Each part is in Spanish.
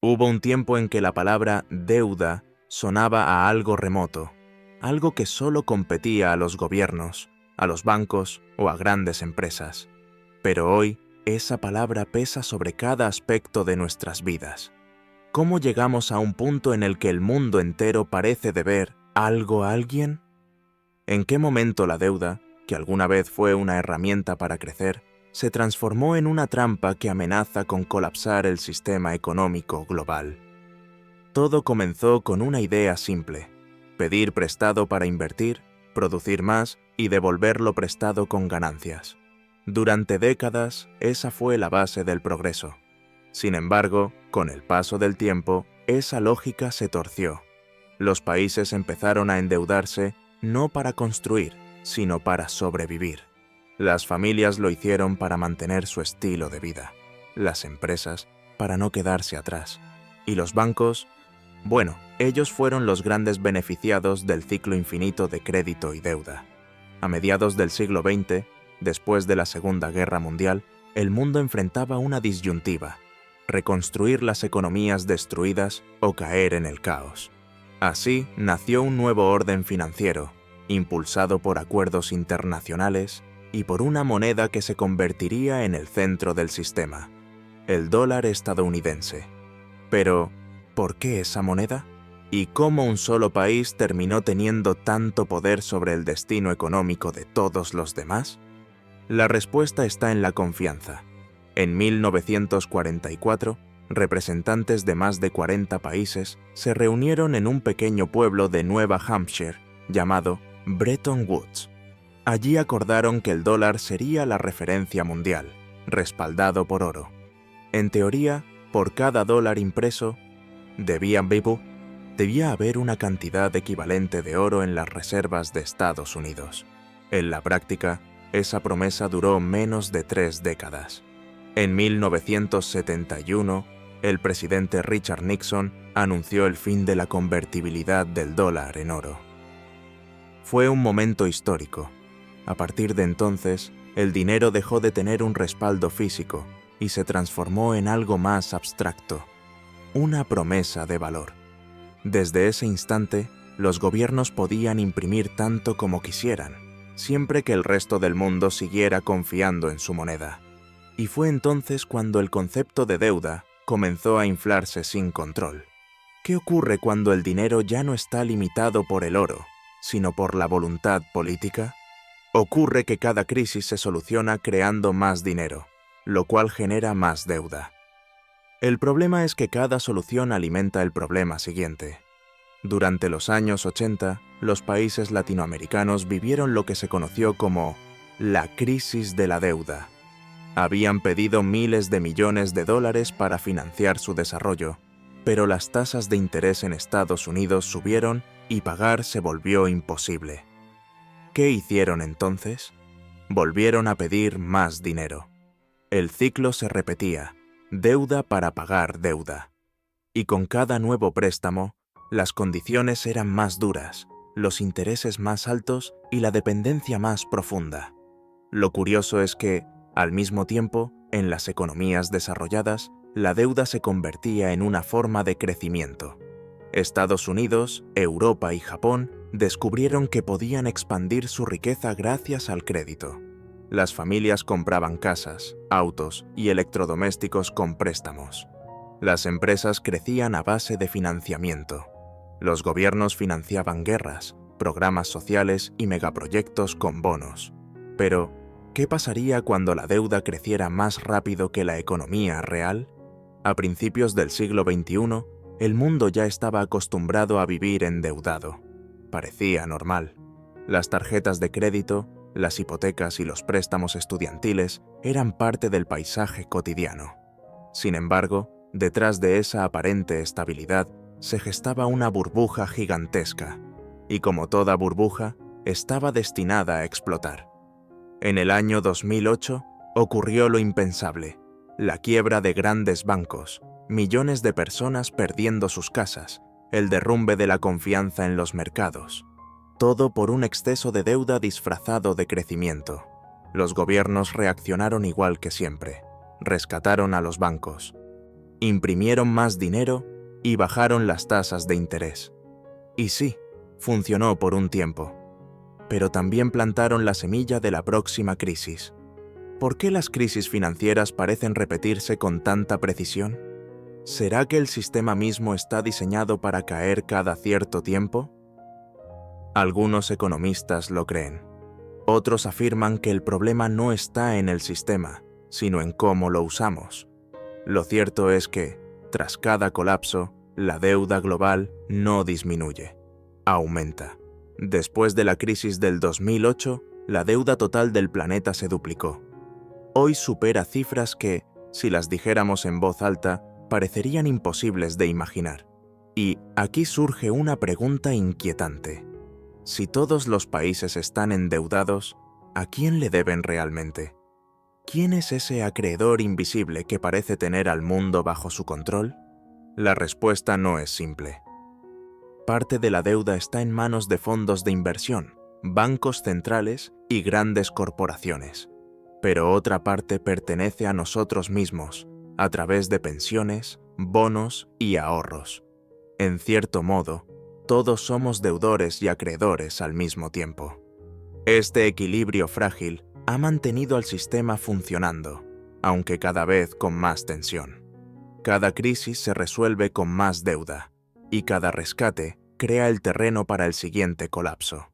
Hubo un tiempo en que la palabra deuda sonaba a algo remoto, algo que solo competía a los gobiernos, a los bancos o a grandes empresas. Pero hoy, esa palabra pesa sobre cada aspecto de nuestras vidas. ¿Cómo llegamos a un punto en el que el mundo entero parece deber algo a alguien? ¿En qué momento la deuda, que alguna vez fue una herramienta para crecer, se transformó en una trampa que amenaza con colapsar el sistema económico global? Todo comenzó con una idea simple: pedir prestado para invertir, producir más y devolver lo prestado con ganancias. Durante décadas, esa fue la base del progreso. Sin embargo, con el paso del tiempo, esa lógica se torció. Los países empezaron a endeudarse no para construir, sino para sobrevivir. Las familias lo hicieron para mantener su estilo de vida, las empresas para no quedarse atrás, y los bancos, bueno, ellos fueron los grandes beneficiados del ciclo infinito de crédito y deuda. A mediados del siglo XX, después de la Segunda Guerra Mundial, el mundo enfrentaba una disyuntiva: reconstruir las economías destruidas o caer en el caos. Así nació un nuevo orden financiero, impulsado por acuerdos internacionales y por una moneda que se convertiría en el centro del sistema: el dólar estadounidense. Pero, ¿por qué esa moneda? ¿Y cómo un solo país terminó teniendo tanto poder sobre el destino económico de todos los demás? La respuesta está en la confianza. En 1944, representantes de más de 40 países se reunieron en un pequeño pueblo de Nueva Hampshire llamado Bretton Woods. Allí acordaron que el dólar sería la referencia mundial, respaldado por oro. En teoría, por cada dólar impreso, debía haber una cantidad equivalente de oro en las reservas de Estados Unidos. En la práctica, esa promesa duró menos de 3 décadas. En 1971, el presidente Richard Nixon anunció el fin de la convertibilidad del dólar en oro. Fue un momento histórico. A partir de entonces, el dinero dejó de tener un respaldo físico y se transformó en algo más abstracto: una promesa de valor. Desde ese instante, los gobiernos podían imprimir tanto como quisieran, siempre que el resto del mundo siguiera confiando en su moneda. Y fue entonces cuando el concepto de deuda comenzó a inflarse sin control. ¿Qué ocurre cuando el dinero ya no está limitado por el oro, sino por la voluntad política? Ocurre que cada crisis se soluciona creando más dinero, lo cual genera más deuda. El problema es que cada solución alimenta el problema siguiente. Durante los años 80, los países latinoamericanos vivieron lo que se conoció como la crisis de la deuda. Habían pedido miles de millones de dólares para financiar su desarrollo, pero las tasas de interés en Estados Unidos subieron y pagar se volvió imposible. ¿Qué hicieron entonces? Volvieron a pedir más dinero. El ciclo se repetía: deuda para pagar deuda. Y con cada nuevo préstamo, las condiciones eran más duras, los intereses más altos y la dependencia más profunda. Lo curioso es que, al mismo tiempo, en las economías desarrolladas, la deuda se convertía en una forma de crecimiento. Estados Unidos, Europa y Japón descubrieron que podían expandir su riqueza gracias al crédito. Las familias compraban casas, autos y electrodomésticos con préstamos. Las empresas crecían a base de financiamiento. Los gobiernos financiaban guerras, programas sociales y megaproyectos con bonos. Pero, ¿qué pasaría cuando la deuda creciera más rápido que la economía real? A principios del siglo XXI, el mundo ya estaba acostumbrado a vivir endeudado. Parecía normal. Las tarjetas de crédito, las hipotecas y los préstamos estudiantiles eran parte del paisaje cotidiano. Sin embargo, detrás de esa aparente estabilidad se gestaba una burbuja gigantesca, y como toda burbuja, estaba destinada a explotar. En el año 2008 ocurrió lo impensable: la quiebra de grandes bancos, millones de personas perdiendo sus casas, el derrumbe de la confianza en los mercados. Todo por un exceso de deuda disfrazado de crecimiento. Los gobiernos reaccionaron igual que siempre: rescataron a los bancos. imprimieron más dinero y bajaron las tasas de interés. Y sí, funcionó por un tiempo, pero también plantaron la semilla de la próxima crisis. ¿Por qué las crisis financieras parecen repetirse con tanta precisión? ¿Será que el sistema mismo está diseñado para caer cada cierto tiempo? Algunos economistas lo creen. Otros afirman que el problema no está en el sistema, sino en cómo lo usamos. Lo cierto es que, tras cada colapso, la deuda global no disminuye, aumenta. Después de la crisis del 2008, la deuda total del planeta se duplicó. Hoy supera cifras que, si las dijéramos en voz alta, parecerían imposibles de imaginar. Y aquí surge una pregunta inquietante. Si todos los países están endeudados, ¿a quién le deben realmente? ¿Quién es ese acreedor invisible que parece tener al mundo bajo su control? La respuesta no es simple. Parte de la deuda está en manos de fondos de inversión, bancos centrales y grandes corporaciones. Pero otra parte pertenece a nosotros mismos, a través de pensiones, bonos y ahorros. En cierto modo, todos somos deudores y acreedores al mismo tiempo. Este equilibrio frágil ha mantenido al sistema funcionando, aunque cada vez con más tensión. Cada crisis se resuelve con más deuda, y cada rescate crea el terreno para el siguiente colapso.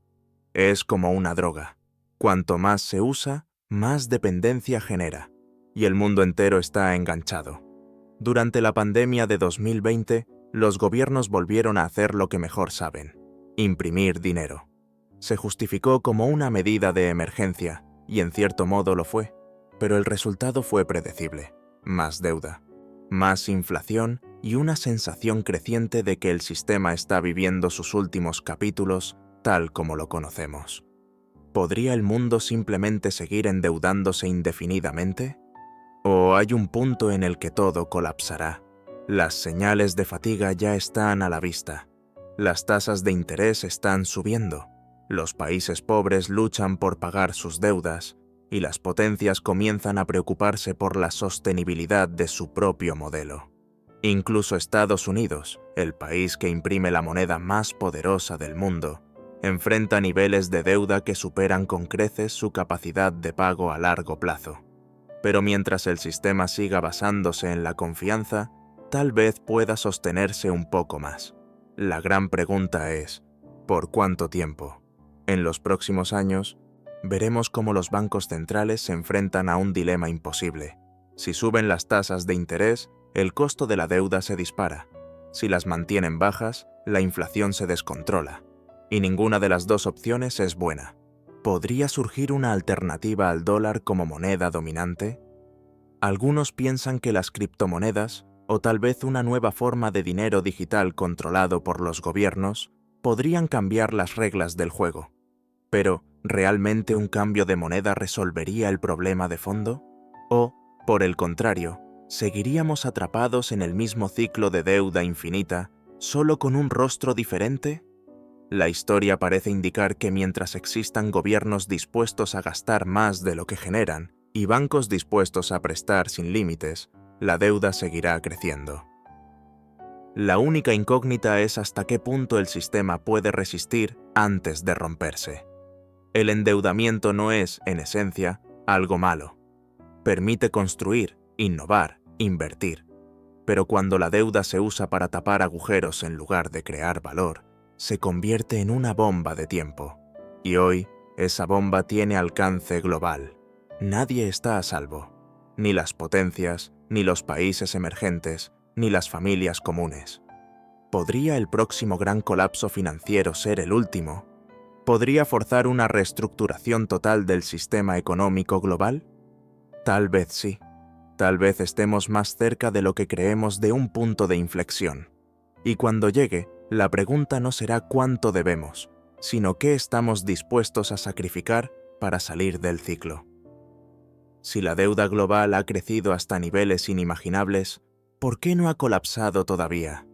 Es como una droga. Cuanto más se usa, más dependencia genera, y el mundo entero está enganchado. Durante la pandemia de 2020, los gobiernos volvieron a hacer lo que mejor saben: imprimir dinero. Se justificó como una medida de emergencia, y en cierto modo lo fue, pero el resultado fue predecible: más deuda, más inflación y una sensación creciente de que el sistema está viviendo sus últimos capítulos tal como lo conocemos. ¿Podría el mundo simplemente seguir endeudándose indefinidamente? ¿O hay un punto en el que todo colapsará? Las señales de fatiga ya están a la vista. Las tasas de interés están subiendo. Los países pobres luchan por pagar sus deudas y las potencias comienzan a preocuparse por la sostenibilidad de su propio modelo. Incluso Estados Unidos, el país que imprime la moneda más poderosa del mundo, enfrenta niveles de deuda que superan con creces su capacidad de pago a largo plazo. Pero mientras el sistema siga basándose en la confianza, tal vez pueda sostenerse un poco más. La gran pregunta es, ¿por cuánto tiempo? En los próximos años, veremos cómo los bancos centrales se enfrentan a un dilema imposible. Si suben las tasas de interés, el costo de la deuda se dispara. Si las mantienen bajas, la inflación se descontrola. Y ninguna de las dos opciones es buena. ¿Podría surgir una alternativa al dólar como moneda dominante? Algunos piensan que las criptomonedas, o tal vez una nueva forma de dinero digital controlado por los gobiernos, podrían cambiar las reglas del juego. Pero, ¿realmente un cambio de moneda resolvería el problema de fondo? ¿O, por el contrario, seguiríamos atrapados en el mismo ciclo de deuda infinita, solo con un rostro diferente? La historia parece indicar que mientras existan gobiernos dispuestos a gastar más de lo que generan y bancos dispuestos a prestar sin límites, la deuda seguirá creciendo. La única incógnita es hasta qué punto el sistema puede resistir antes de romperse. El endeudamiento no es, en esencia, algo malo. Permite construir, innovar, invertir. Pero cuando la deuda se usa para tapar agujeros en lugar de crear valor, se convierte en una bomba de tiempo. Y hoy, esa bomba tiene alcance global. Nadie está a salvo. Ni las potencias, ni los países emergentes, ni las familias comunes. ¿Podría el próximo gran colapso financiero ser el último? ¿Podría forzar una reestructuración total del sistema económico global? Tal vez sí. Tal vez estemos más cerca de lo que creemos de un punto de inflexión. Y cuando llegue, la pregunta no será cuánto debemos, sino qué estamos dispuestos a sacrificar para salir del ciclo. Si la deuda global ha crecido hasta niveles inimaginables, ¿por qué no ha colapsado todavía?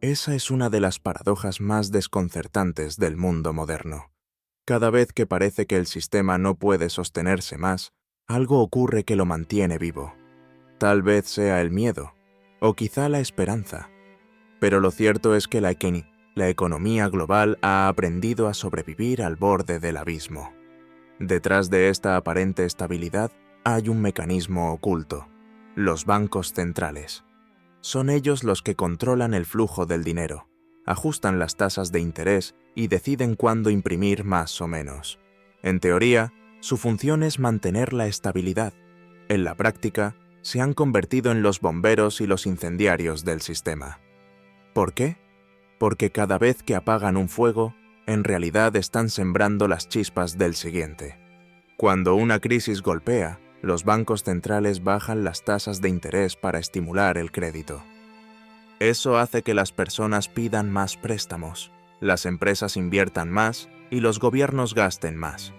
Esa es una de las paradojas más desconcertantes del mundo moderno. Cada vez que parece que el sistema no puede sostenerse más, algo ocurre que lo mantiene vivo. Tal vez sea el miedo. o quizá la esperanza. Pero lo cierto es que la economía global ha aprendido a sobrevivir al borde del abismo. Detrás de esta aparente estabilidad hay un mecanismo oculto: los bancos centrales. Son ellos los que controlan el flujo del dinero, ajustan las tasas de interés y deciden cuándo imprimir más o menos. En teoría, su función es mantener la estabilidad. En la práctica, se han convertido en los bomberos y los incendiarios del sistema. ¿Por qué? Porque cada vez que apagan un fuego, en realidad están sembrando las chispas del siguiente. Cuando una crisis golpea, los bancos centrales bajan las tasas de interés para estimular el crédito. Eso hace que las personas pidan más préstamos, las empresas inviertan más y los gobiernos gasten más.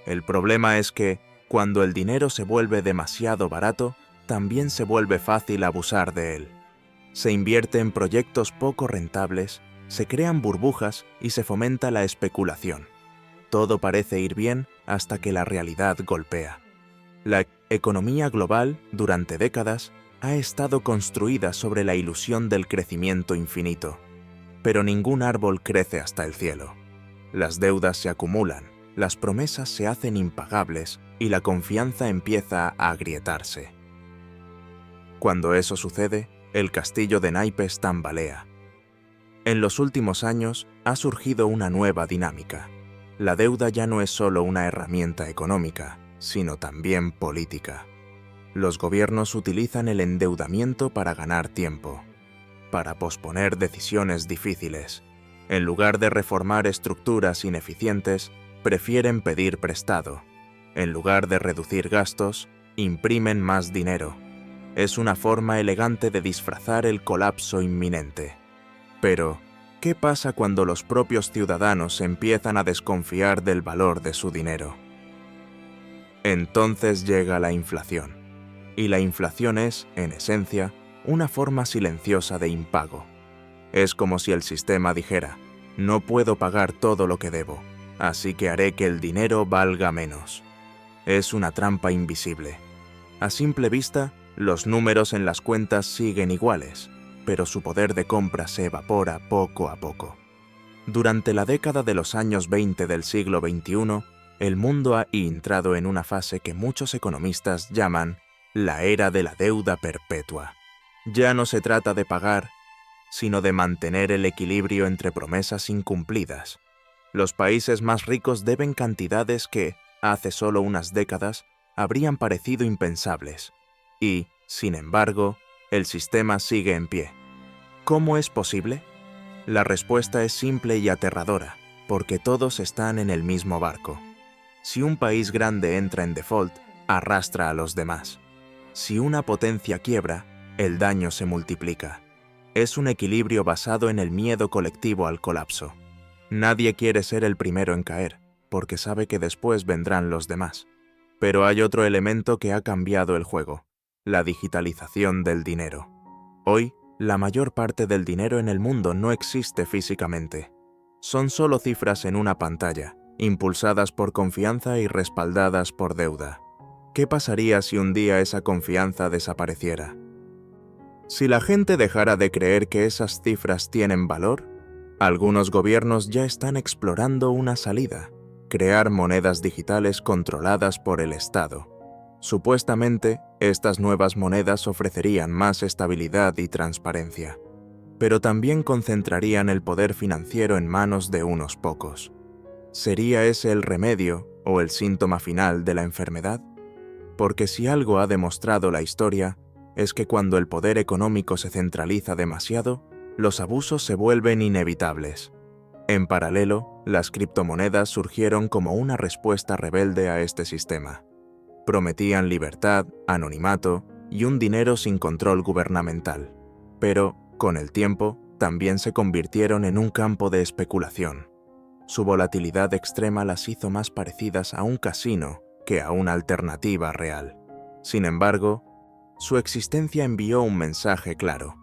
El problema es que, cuando el dinero se vuelve demasiado barato, también se vuelve fácil abusar de él. Se invierte en proyectos poco rentables, se crean burbujas y se fomenta la especulación. Todo parece ir bien hasta que la realidad golpea. La economía global, durante décadas, ha estado construida sobre la ilusión del crecimiento infinito. Pero ningún árbol crece hasta el cielo. Las deudas se acumulan, las promesas se hacen impagables y la confianza empieza a agrietarse. Cuando eso sucede, el castillo de naipes tambalea. En los últimos años ha surgido una nueva dinámica. La deuda ya no es solo una herramienta económica, sino también política. Los gobiernos utilizan el endeudamiento para ganar tiempo, para posponer decisiones difíciles. En lugar de reformar estructuras ineficientes, prefieren pedir prestado. En lugar de reducir gastos, imprimen más dinero. Es una forma elegante de disfrazar el colapso inminente. Pero, ¿qué pasa cuando los propios ciudadanos empiezan a desconfiar del valor de su dinero? Entonces llega la inflación. Y la inflación es, en esencia, una forma silenciosa de impago. Es como si el sistema dijera: no puedo pagar todo lo que debo, así que haré que el dinero valga menos. Es una trampa invisible. A simple vista, los números en las cuentas siguen iguales, pero su poder de compra se evapora poco a poco. Durante la década de los años 20 del siglo XXI, el mundo ha entrado en una fase que muchos economistas llaman la era de la deuda perpetua. Ya no se trata de pagar, sino de mantener el equilibrio entre promesas incumplidas. Los países más ricos deben cantidades que, hace solo unas décadas, habrían parecido impensables. Y, sin embargo, el sistema sigue en pie. ¿Cómo es posible? La respuesta es simple y aterradora, porque todos están en el mismo barco. Si un país grande entra en default, arrastra a los demás. Si una potencia quiebra, el daño se multiplica. Es un equilibrio basado en el miedo colectivo al colapso. Nadie quiere ser el primero en caer, porque sabe que después vendrán los demás. Pero hay otro elemento que ha cambiado el juego: la digitalización del dinero. Hoy, la mayor parte del dinero en el mundo no existe físicamente. Son solo cifras en una pantalla, impulsadas por confianza y respaldadas por deuda. ¿Qué pasaría si un día esa confianza desapareciera? Si la gente dejara de creer que esas cifras tienen valor, algunos gobiernos ya están explorando una salida: crear monedas digitales controladas por el Estado. Supuestamente, estas nuevas monedas ofrecerían más estabilidad y transparencia, pero también concentrarían el poder financiero en manos de unos pocos. ¿Sería ese el remedio o el síntoma final de la enfermedad? Porque si algo ha demostrado la historia, es que cuando el poder económico se centraliza demasiado, los abusos se vuelven inevitables. En paralelo, las criptomonedas surgieron como una respuesta rebelde a este sistema. Prometían libertad, anonimato y un dinero sin control gubernamental. Pero, con el tiempo, también se convirtieron en un campo de especulación. Su volatilidad extrema las hizo más parecidas a un casino que a una alternativa real. Sin embargo, su existencia envió un mensaje claro: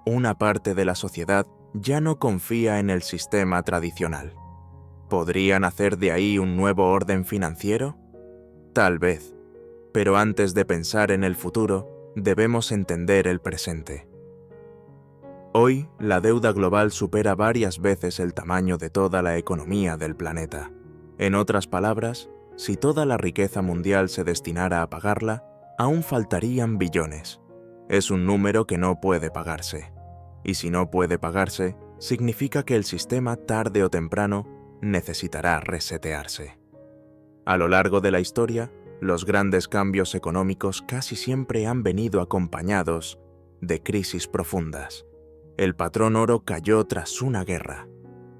una parte de la sociedad ya no confía en el sistema tradicional. ¿Podrían hacer de ahí un nuevo orden financiero? Tal vez. Pero antes de pensar en el futuro, debemos entender el presente. Hoy, la deuda global supera varias veces el tamaño de toda la economía del planeta. En otras palabras, si toda la riqueza mundial se destinara a pagarla, aún faltarían billones. Es un número que no puede pagarse. Y si no puede pagarse, significa que el sistema tarde o temprano necesitará resetearse. A lo largo de la historia, los grandes cambios económicos casi siempre han venido acompañados de crisis profundas. El patrón oro cayó tras una guerra.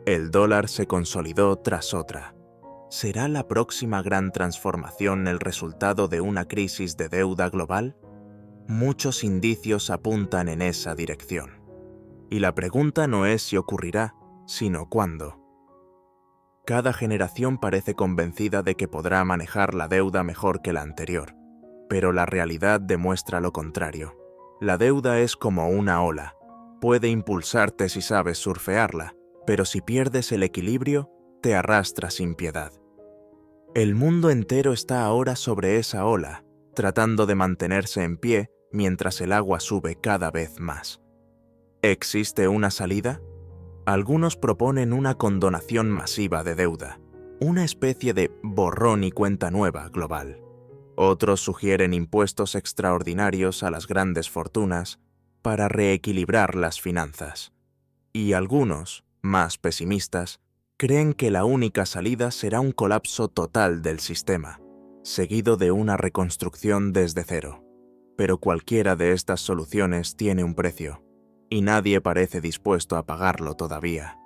El dólar se consolidó tras otra. ¿Será la próxima gran transformación el resultado de una crisis de deuda global? Muchos indicios apuntan en esa dirección. Y la pregunta no es si ocurrirá, sino cuándo. Cada generación parece convencida de que podrá manejar la deuda mejor que la anterior, pero la realidad demuestra lo contrario. La deuda es como una ola. Puede impulsarte si sabes surfearla, pero si pierdes el equilibrio, te arrastra sin piedad. El mundo entero está ahora sobre esa ola, tratando de mantenerse en pie mientras el agua sube cada vez más. ¿Existe una salida? Algunos proponen una condonación masiva de deuda, una especie de borrón y cuenta nueva global. Otros sugieren impuestos extraordinarios a las grandes fortunas para reequilibrar las finanzas. Y algunos, más pesimistas, creen que la única salida será un colapso total del sistema, seguido de una reconstrucción desde cero. Pero cualquiera de estas soluciones tiene un precio, y nadie parece dispuesto a pagarlo todavía.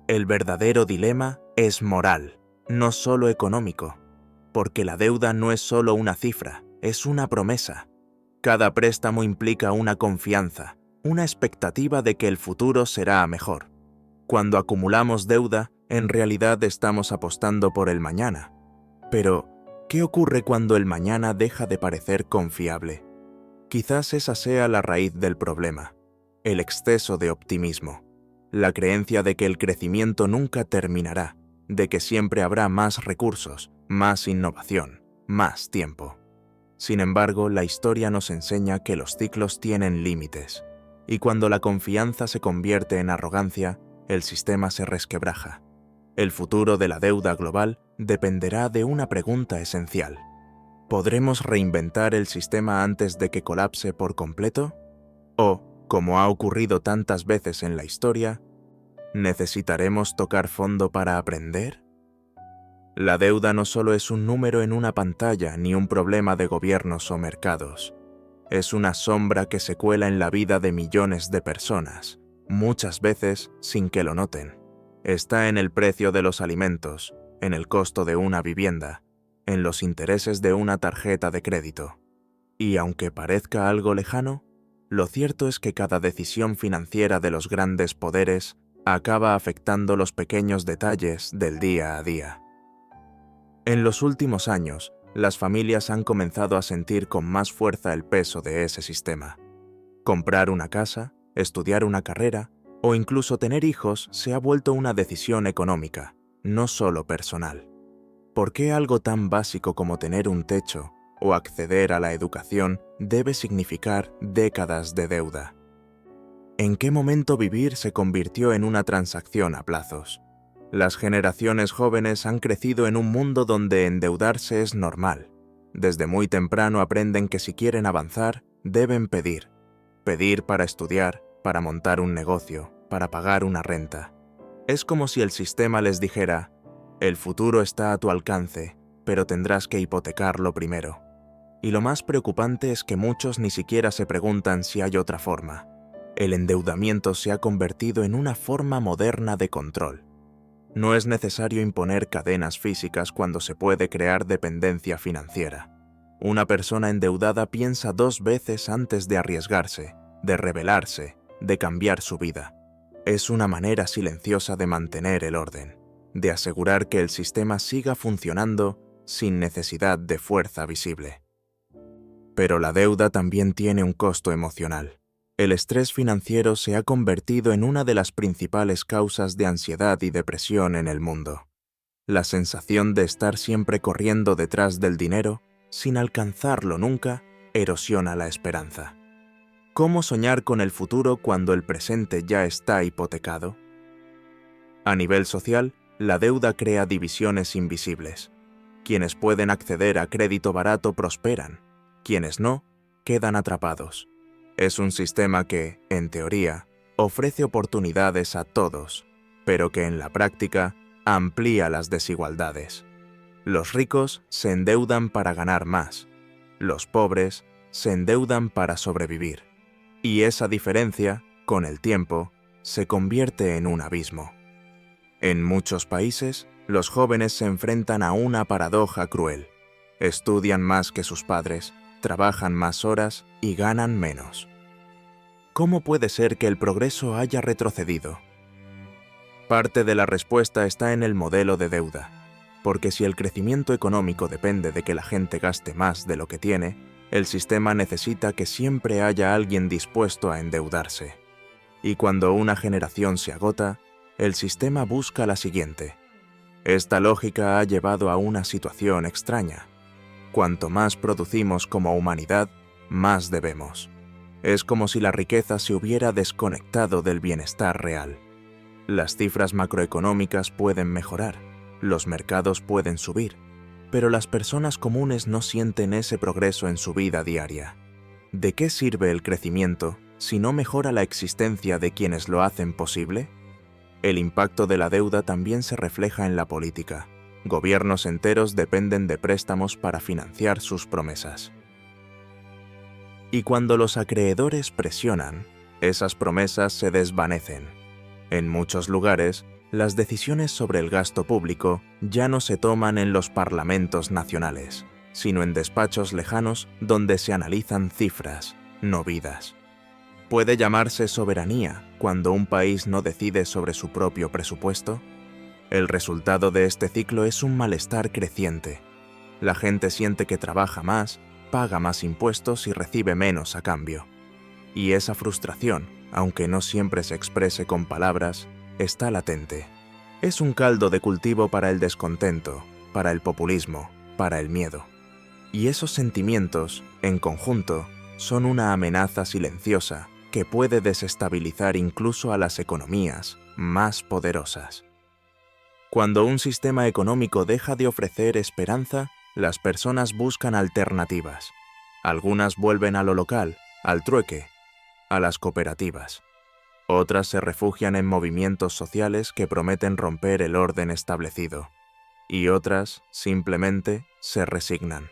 El verdadero dilema es moral, no solo económico, porque la deuda no es solo una cifra, es una promesa. Cada préstamo implica una confianza, una expectativa de que el futuro será mejor. Cuando acumulamos deuda, en realidad estamos apostando por el mañana. Pero, ¿qué ocurre cuando el mañana deja de parecer confiable? Quizás esa sea la raíz del problema, el exceso de optimismo, la creencia de que el crecimiento nunca terminará, de que siempre habrá más recursos, más innovación, más tiempo. Sin embargo, la historia nos enseña que los ciclos tienen límites, y cuando la confianza se convierte en arrogancia, el sistema se resquebraja. El futuro de la deuda global dependerá de una pregunta esencial. ¿Podremos reinventar el sistema antes de que colapse por completo? ¿O, como ha ocurrido tantas veces en la historia, necesitaremos tocar fondo para aprender? La deuda no solo es un número en una pantalla ni un problema de gobiernos o mercados. Es una sombra que se cuela en la vida de millones de personas, muchas veces sin que lo noten. Está en el precio de los alimentos, en el costo de una vivienda, en los intereses de una tarjeta de crédito. Y aunque parezca algo lejano, lo cierto es que cada decisión financiera de los grandes poderes acaba afectando los pequeños detalles del día a día. En los últimos años, las familias han comenzado a sentir con más fuerza el peso de ese sistema. Comprar una casa, estudiar una carrera o incluso tener hijos se ha vuelto una decisión económica, no solo personal. ¿Por qué algo tan básico como tener un techo o acceder a la educación debe significar décadas de deuda? ¿En qué momento vivir se convirtió en una transacción a plazos? Las generaciones jóvenes han crecido en un mundo donde endeudarse es normal. Desde muy temprano aprenden que si quieren avanzar, deben pedir. Pedir para estudiar, para montar un negocio, para pagar una renta. Es como si el sistema les dijera: el futuro está a tu alcance, pero tendrás que hipotecarlo primero. Y lo más preocupante es que muchos ni siquiera se preguntan si hay otra forma. El endeudamiento se ha convertido en una forma moderna de control. No es necesario imponer cadenas físicas cuando se puede crear dependencia financiera. Una persona endeudada piensa 2 veces antes de arriesgarse, de rebelarse, de cambiar su vida. Es una manera silenciosa de mantener el orden, de asegurar que el sistema siga funcionando sin necesidad de fuerza visible. Pero la deuda también tiene un costo emocional. El estrés financiero se ha convertido en una de las principales causas de ansiedad y depresión en el mundo. La sensación de estar siempre corriendo detrás del dinero, sin alcanzarlo nunca, erosiona la esperanza. ¿Cómo soñar con el futuro cuando el presente ya está hipotecado? A nivel social, la deuda crea divisiones invisibles. Quienes pueden acceder a crédito barato prosperan, quienes no, quedan atrapados. Es un sistema que, en teoría, ofrece oportunidades a todos, pero que en la práctica amplía las desigualdades. Los ricos se endeudan para ganar más, los pobres se endeudan para sobrevivir, y esa diferencia, con el tiempo, se convierte en un abismo. En muchos países, los jóvenes se enfrentan a una paradoja cruel. Estudian más que sus padres, trabajan más horas y ganan menos. ¿Cómo puede ser que el progreso haya retrocedido? Parte de la respuesta está en el modelo de deuda, porque si el crecimiento económico depende de que la gente gaste más de lo que tiene, el sistema necesita que siempre haya alguien dispuesto a endeudarse. Y cuando una generación se agota, el sistema busca la siguiente. Esta lógica ha llevado a una situación extraña. Cuanto más producimos como humanidad, más debemos. Es como si la riqueza se hubiera desconectado del bienestar real. Las cifras macroeconómicas pueden mejorar, los mercados pueden subir, pero las personas comunes no sienten ese progreso en su vida diaria. ¿De qué sirve el crecimiento si no mejora la existencia de quienes lo hacen posible? El impacto de la deuda también se refleja en la política. Gobiernos enteros dependen de préstamos para financiar sus promesas. Y cuando los acreedores presionan, esas promesas se desvanecen. En muchos lugares, las decisiones sobre el gasto público ya no se toman en los parlamentos nacionales, sino en despachos lejanos donde se analizan cifras, no vidas. ¿Puede llamarse soberanía cuando un país no decide sobre su propio presupuesto? El resultado de este ciclo es un malestar creciente. La gente siente que trabaja más, paga más impuestos y recibe menos a cambio. Y esa frustración, aunque no siempre se exprese con palabras, está latente. Es un caldo de cultivo para el descontento, para el populismo, para el miedo. Y esos sentimientos, en conjunto, son una amenaza silenciosa que puede desestabilizar incluso a las economías más poderosas. Cuando un sistema económico deja de ofrecer esperanza, las personas buscan alternativas. Algunas vuelven a lo local, al trueque, a las cooperativas. Otras se refugian en movimientos sociales que prometen romper el orden establecido. Y otras, simplemente, se resignan.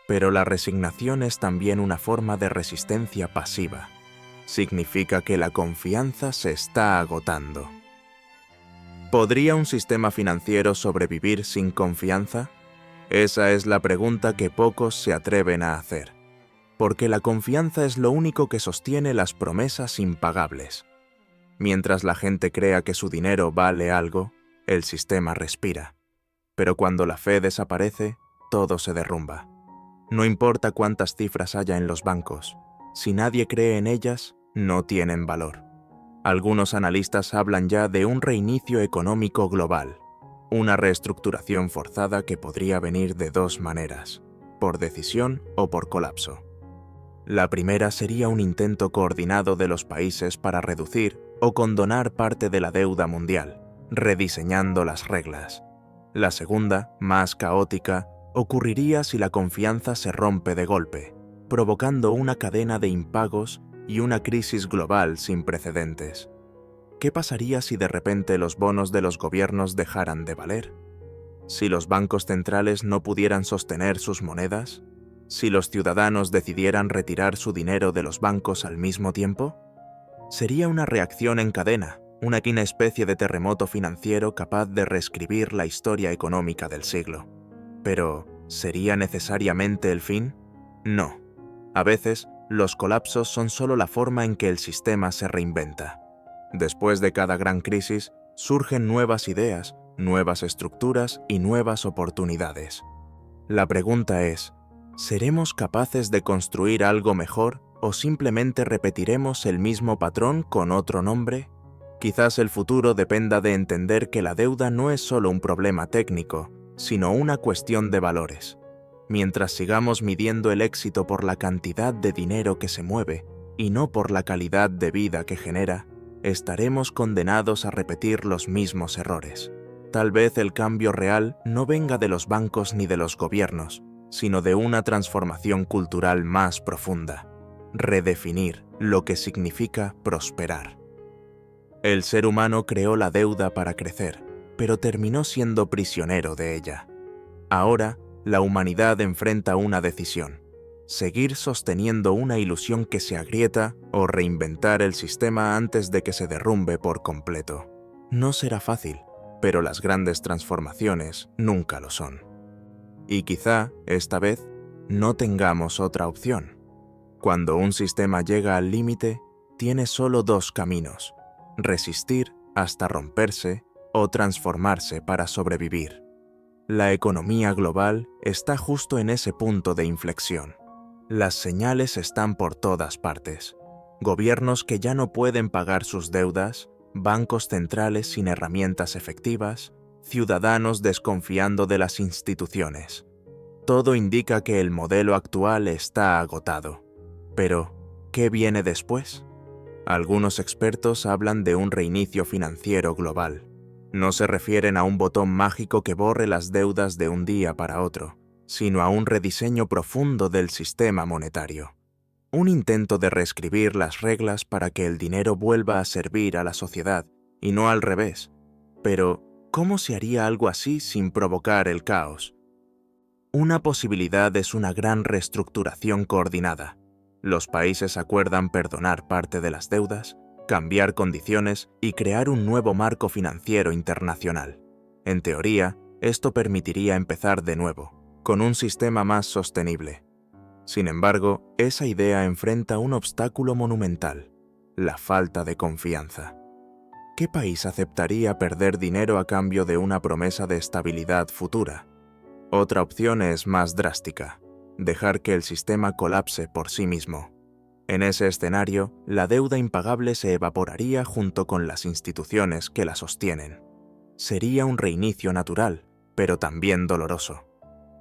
Pero la resignación es también una forma de resistencia pasiva. Significa que la confianza se está agotando. ¿Podría un sistema financiero sobrevivir sin confianza? Esa es la pregunta que pocos se atreven a hacer, porque la confianza es lo único que sostiene las promesas impagables. Mientras la gente crea que su dinero vale algo, el sistema respira. Pero cuando la fe desaparece, todo se derrumba. No importa cuántas cifras haya en los bancos, si nadie cree en ellas, no tienen valor. Algunos analistas hablan ya de un reinicio económico global, una reestructuración forzada que podría venir de dos maneras, por decisión o por colapso. La primera sería un intento coordinado de los países para reducir o condonar parte de la deuda mundial, rediseñando las reglas. La segunda, más caótica, ocurriría si la confianza se rompe de golpe, provocando una cadena de impagos y una crisis global sin precedentes. ¿Qué pasaría si de repente los bonos de los gobiernos dejaran de valer? ¿Si los bancos centrales no pudieran sostener sus monedas? ¿Si los ciudadanos decidieran retirar su dinero de los bancos al mismo tiempo? Sería una reacción en cadena, una especie de terremoto financiero capaz de reescribir la historia económica del siglo. Pero, ¿sería necesariamente el fin? No. A veces, los colapsos son solo la forma en que el sistema se reinventa. Después de cada gran crisis, surgen nuevas ideas, nuevas estructuras y nuevas oportunidades. La pregunta es, ¿seremos capaces de construir algo mejor o simplemente repetiremos el mismo patrón con otro nombre? Quizás el futuro dependa de entender que la deuda no es solo un problema técnico, sino una cuestión de valores. Mientras sigamos midiendo el éxito por la cantidad de dinero que se mueve, y no por la calidad de vida que genera, estaremos condenados a repetir los mismos errores. Tal vez el cambio real no venga de los bancos ni de los gobiernos, sino de una transformación cultural más profunda. Redefinir lo que significa prosperar. El ser humano creó la deuda para crecer, pero terminó siendo prisionero de ella. Ahora, la humanidad enfrenta una decisión: seguir sosteniendo una ilusión que se agrieta o reinventar el sistema antes de que se derrumbe por completo. No será fácil, pero las grandes transformaciones nunca lo son. Y quizá, esta vez, no tengamos otra opción. Cuando un sistema llega al límite, tiene solo dos caminos: resistir hasta romperse o transformarse para sobrevivir. La economía global está justo en ese punto de inflexión. Las señales están por todas partes. Gobiernos que ya no pueden pagar sus deudas, bancos centrales sin herramientas efectivas, ciudadanos desconfiando de las instituciones. Todo indica que el modelo actual está agotado. Pero, ¿qué viene después? Algunos expertos hablan de un reinicio financiero global. No se refieren a un botón mágico que borre las deudas de un día para otro, sino a un rediseño profundo del sistema monetario. Un intento de reescribir las reglas para que el dinero vuelva a servir a la sociedad, y no al revés. Pero, ¿cómo se haría algo así sin provocar el caos? Una posibilidad es una gran reestructuración coordinada. Los países acuerdan perdonar parte de las deudas, cambiar condiciones y crear un nuevo marco financiero internacional. En teoría, esto permitiría empezar de nuevo, con un sistema más sostenible. Sin embargo, esa idea enfrenta un obstáculo monumental: la falta de confianza. ¿Qué país aceptaría perder dinero a cambio de una promesa de estabilidad futura? Otra opción es más drástica: dejar que el sistema colapse por sí mismo. En ese escenario, la deuda impagable se evaporaría junto con las instituciones que la sostienen. Sería un reinicio natural, pero también doloroso.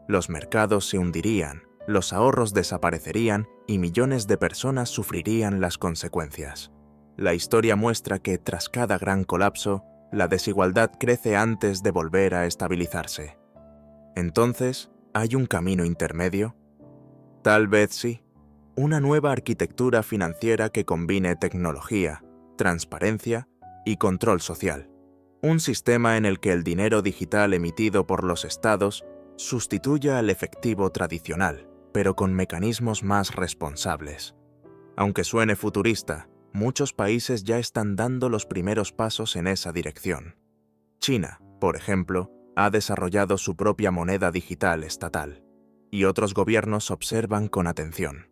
Los mercados se hundirían, los ahorros desaparecerían y millones de personas sufrirían las consecuencias. La historia muestra que, tras cada gran colapso, la desigualdad crece antes de volver a estabilizarse. Entonces, ¿hay un camino intermedio? Tal vez sí. Una nueva arquitectura financiera que combine tecnología, transparencia y control social. Un sistema en el que el dinero digital emitido por los estados sustituya al efectivo tradicional, pero con mecanismos más responsables. Aunque suene futurista, muchos países ya están dando los primeros pasos en esa dirección. China, por ejemplo, ha desarrollado su propia moneda digital estatal, y otros gobiernos observan con atención.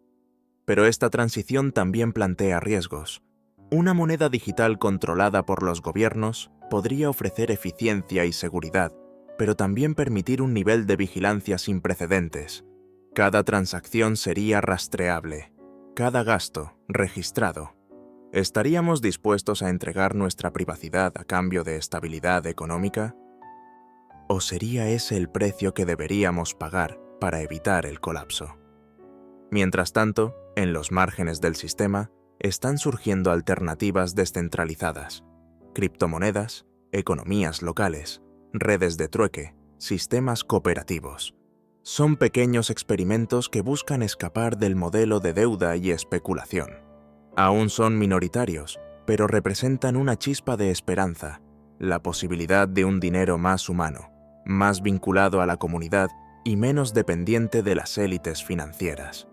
Pero esta transición también plantea riesgos. Una moneda digital controlada por los gobiernos podría ofrecer eficiencia y seguridad, pero también permitir un nivel de vigilancia sin precedentes. Cada transacción sería rastreable, cada gasto registrado. ¿Estaríamos dispuestos a entregar nuestra privacidad a cambio de estabilidad económica? ¿O sería ese el precio que deberíamos pagar para evitar el colapso? Mientras tanto, en los márgenes del sistema, están surgiendo alternativas descentralizadas: criptomonedas, economías locales, redes de trueque, sistemas cooperativos. Son pequeños experimentos que buscan escapar del modelo de deuda y especulación. Aún son minoritarios, pero representan una chispa de esperanza, la posibilidad de un dinero más humano, más vinculado a la comunidad y menos dependiente de las élites financieras.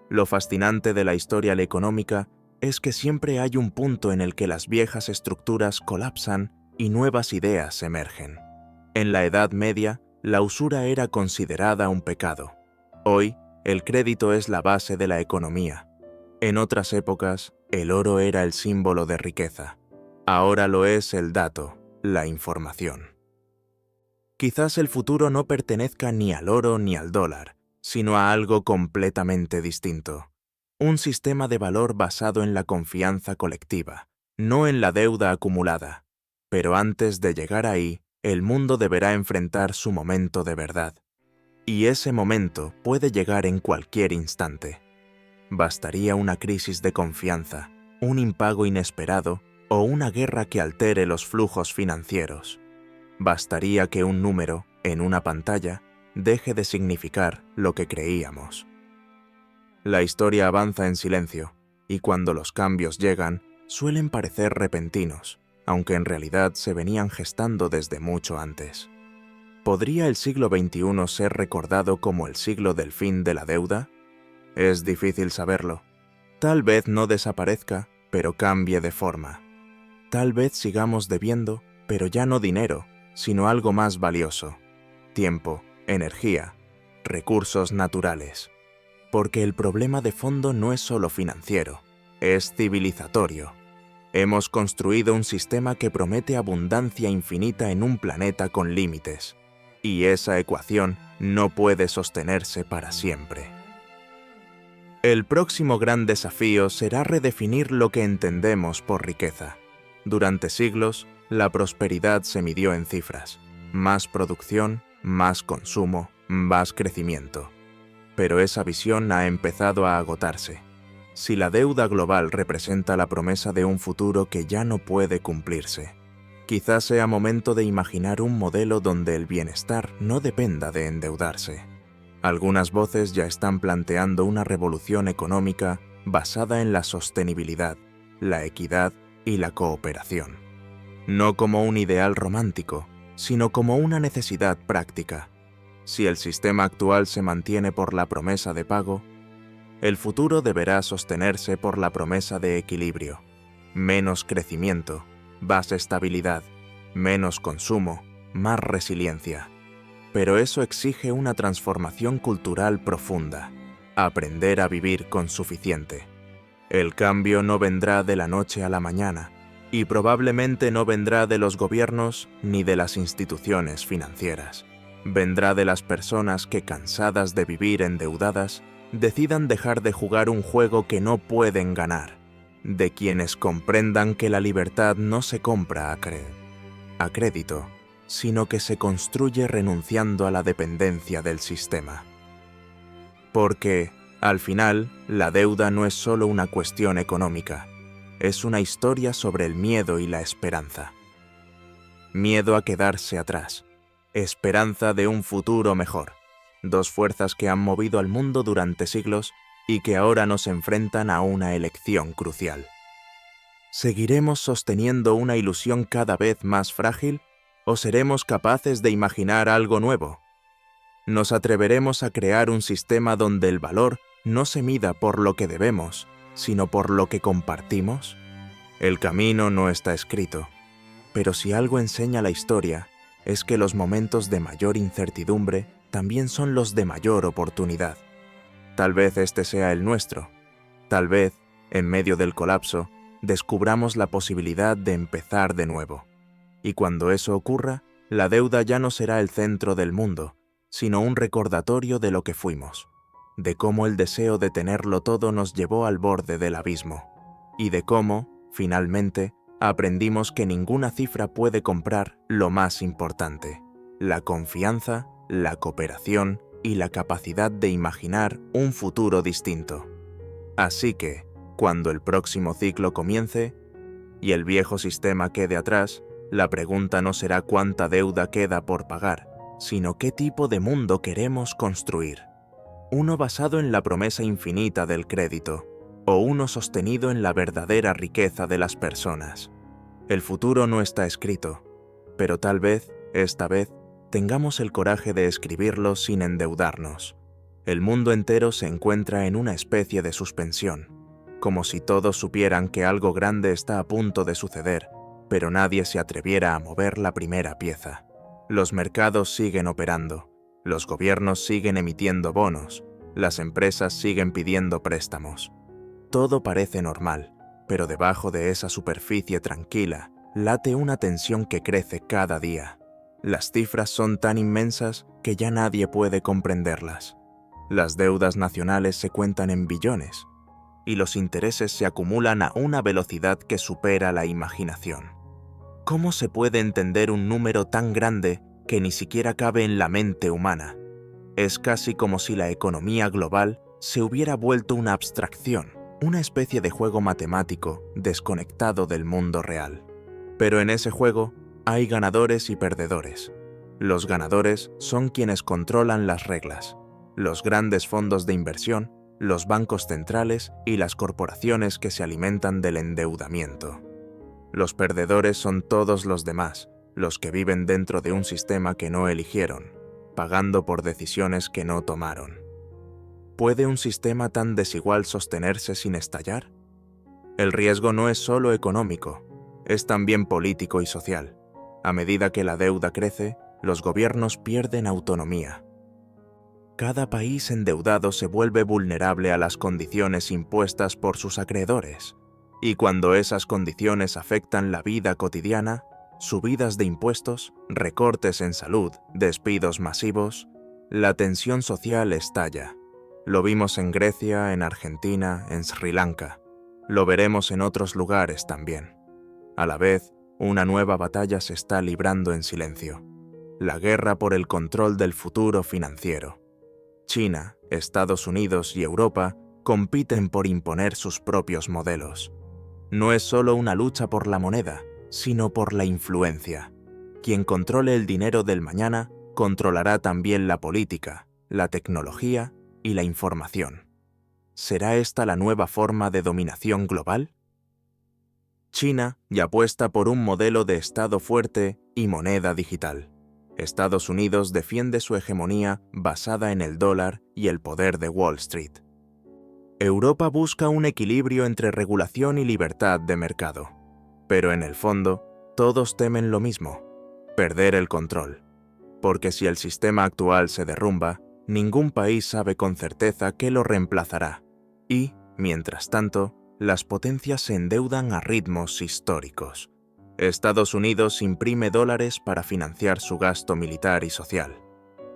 Lo fascinante de la historia económica es que siempre hay un punto en el que las viejas estructuras colapsan y nuevas ideas emergen. En la Edad Media, la usura era considerada un pecado. Hoy, el crédito es la base de la economía. En otras épocas, el oro era el símbolo de riqueza. Ahora lo es el dato, la información. Quizás el futuro no pertenezca ni al oro ni al dólar, sino a algo completamente distinto. Un sistema de valor basado en la confianza colectiva, no en la deuda acumulada. Pero antes de llegar ahí, el mundo deberá enfrentar su momento de verdad. Y ese momento puede llegar en cualquier instante. Bastaría una crisis de confianza, un impago inesperado o una guerra que altere los flujos financieros. Bastaría que un número, en una pantalla, deje de significar lo que creíamos. La historia avanza en silencio, y cuando los cambios llegan, suelen parecer repentinos, aunque en realidad se venían gestando desde mucho antes. ¿Podría el siglo XXI ser recordado como el siglo del fin de la deuda? Es difícil saberlo. Tal vez no desaparezca, pero cambie de forma. Tal vez sigamos debiendo, pero ya no dinero, sino algo más valioso: tiempo, energía, recursos naturales. Porque el problema de fondo no es solo financiero, es civilizatorio. Hemos construido un sistema que promete abundancia infinita en un planeta con límites, y esa ecuación no puede sostenerse para siempre. El próximo gran desafío será redefinir lo que entendemos por riqueza. Durante siglos, la prosperidad se midió en cifras: más producción, más consumo, más crecimiento. Pero esa visión ha empezado a agotarse. Si la deuda global representa la promesa de un futuro que ya no puede cumplirse, quizás sea momento de imaginar un modelo donde el bienestar no dependa de endeudarse. Algunas voces ya están planteando una revolución económica basada en la sostenibilidad, la equidad y la cooperación. No como un ideal romántico, sino como una necesidad práctica. Si el sistema actual se mantiene por la promesa de pago, el futuro deberá sostenerse por la promesa de equilibrio: menos crecimiento, más estabilidad, menos consumo, más resiliencia. Pero eso exige una transformación cultural profunda: aprender a vivir con suficiente. El cambio no vendrá de la noche a la mañana, y probablemente no vendrá de los gobiernos ni de las instituciones financieras. Vendrá de las personas que, cansadas de vivir endeudadas, decidan dejar de jugar un juego que no pueden ganar, de quienes comprendan que la libertad no se compra a crédito, sino que se construye renunciando a la dependencia del sistema. Porque, al final, la deuda no es solo una cuestión económica, es una historia sobre el miedo y la esperanza. Miedo a quedarse atrás, esperanza de un futuro mejor. Dos fuerzas que han movido al mundo durante siglos y que ahora nos enfrentan a una elección crucial. ¿Seguiremos sosteniendo una ilusión cada vez más frágil o seremos capaces de imaginar algo nuevo? ¿Nos atreveremos a crear un sistema donde el valor no se mida por lo que debemos, sino por lo que compartimos? El camino no está escrito, pero si algo enseña la historia, es que los momentos de mayor incertidumbre también son los de mayor oportunidad. Tal vez este sea el nuestro. Tal vez, en medio del colapso, descubramos la posibilidad de empezar de nuevo. Y cuando eso ocurra, la deuda ya no será el centro del mundo, sino un recordatorio de lo que fuimos, de cómo el deseo de tenerlo todo nos llevó al borde del abismo, y de cómo, finalmente, aprendimos que ninguna cifra puede comprar lo más importante: la confianza, la cooperación y la capacidad de imaginar un futuro distinto. Así que, cuando el próximo ciclo comience y el viejo sistema quede atrás, la pregunta no será cuánta deuda queda por pagar, sino qué tipo de mundo queremos construir. Uno basado en la promesa infinita del crédito, o uno sostenido en la verdadera riqueza de las personas. El futuro no está escrito, pero tal vez, esta vez, tengamos el coraje de escribirlo sin endeudarnos. El mundo entero se encuentra en una especie de suspensión, como si todos supieran que algo grande está a punto de suceder, pero nadie se atreviera a mover la primera pieza. Los mercados siguen operando, los gobiernos siguen emitiendo bonos, las empresas siguen pidiendo préstamos. Todo parece normal, pero debajo de esa superficie tranquila late una tensión que crece cada día. Las cifras son tan inmensas que ya nadie puede comprenderlas. Las deudas nacionales se cuentan en billones, y los intereses se acumulan a una velocidad que supera la imaginación. ¿Cómo se puede entender un número tan grande que ni siquiera cabe en la mente humana? Es casi como si la economía global se hubiera vuelto una abstracción, una especie de juego matemático desconectado del mundo real. Pero en ese juego hay ganadores y perdedores. Los ganadores son quienes controlan las reglas, los grandes fondos de inversión, los bancos centrales y las corporaciones que se alimentan del endeudamiento. Los perdedores son todos los demás, los que viven dentro de un sistema que no eligieron, pagando por decisiones que no tomaron. ¿Puede un sistema tan desigual sostenerse sin estallar? El riesgo no es solo económico, es también político y social. A medida que la deuda crece, los gobiernos pierden autonomía. Cada país endeudado se vuelve vulnerable a las condiciones impuestas por sus acreedores, y cuando esas condiciones afectan la vida cotidiana, subidas de impuestos, recortes en salud, despidos masivos, la tensión social estalla. Lo vimos en Grecia, en Argentina, en Sri Lanka. Lo veremos en otros lugares también. A la vez, una nueva batalla se está librando en silencio. La guerra por el control del futuro financiero. China, Estados Unidos y Europa compiten por imponer sus propios modelos. No es solo una lucha por la moneda, sino por la influencia. Quien controle el dinero del mañana controlará también la política, la tecnología y la información. ¿Será esta la nueva forma de dominación global? China ya apuesta por un modelo de Estado fuerte y moneda digital. Estados Unidos defiende su hegemonía basada en el dólar y el poder de Wall Street. Europa busca un equilibrio entre regulación y libertad de mercado. Pero en el fondo, todos temen lo mismo: perder el control. Porque si el sistema actual se derrumba, ningún país sabe con certeza qué lo reemplazará. Y, mientras tanto, las potencias se endeudan a ritmos históricos. Estados Unidos imprime dólares para financiar su gasto militar y social.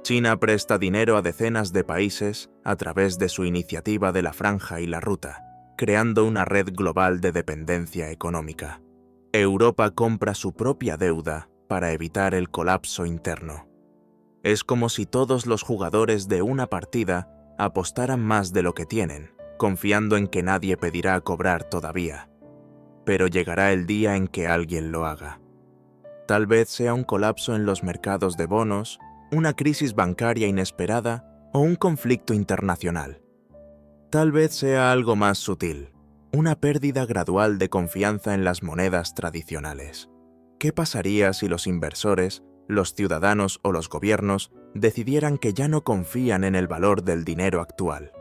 China presta dinero a decenas de países a través de su iniciativa de la Franja y la Ruta, creando una red global de dependencia económica. Europa compra su propia deuda para evitar el colapso interno. Es como si todos los jugadores de una partida apostaran más de lo que tienen, confiando en que nadie pedirá cobrar todavía. Pero llegará el día en que alguien lo haga. Tal vez sea un colapso en los mercados de bonos, una crisis bancaria inesperada o un conflicto internacional. Tal vez sea algo más sutil, una pérdida gradual de confianza en las monedas tradicionales. ¿Qué pasaría si los inversores, los ciudadanos o los gobiernos decidieran que ya no confían en el valor del dinero actual?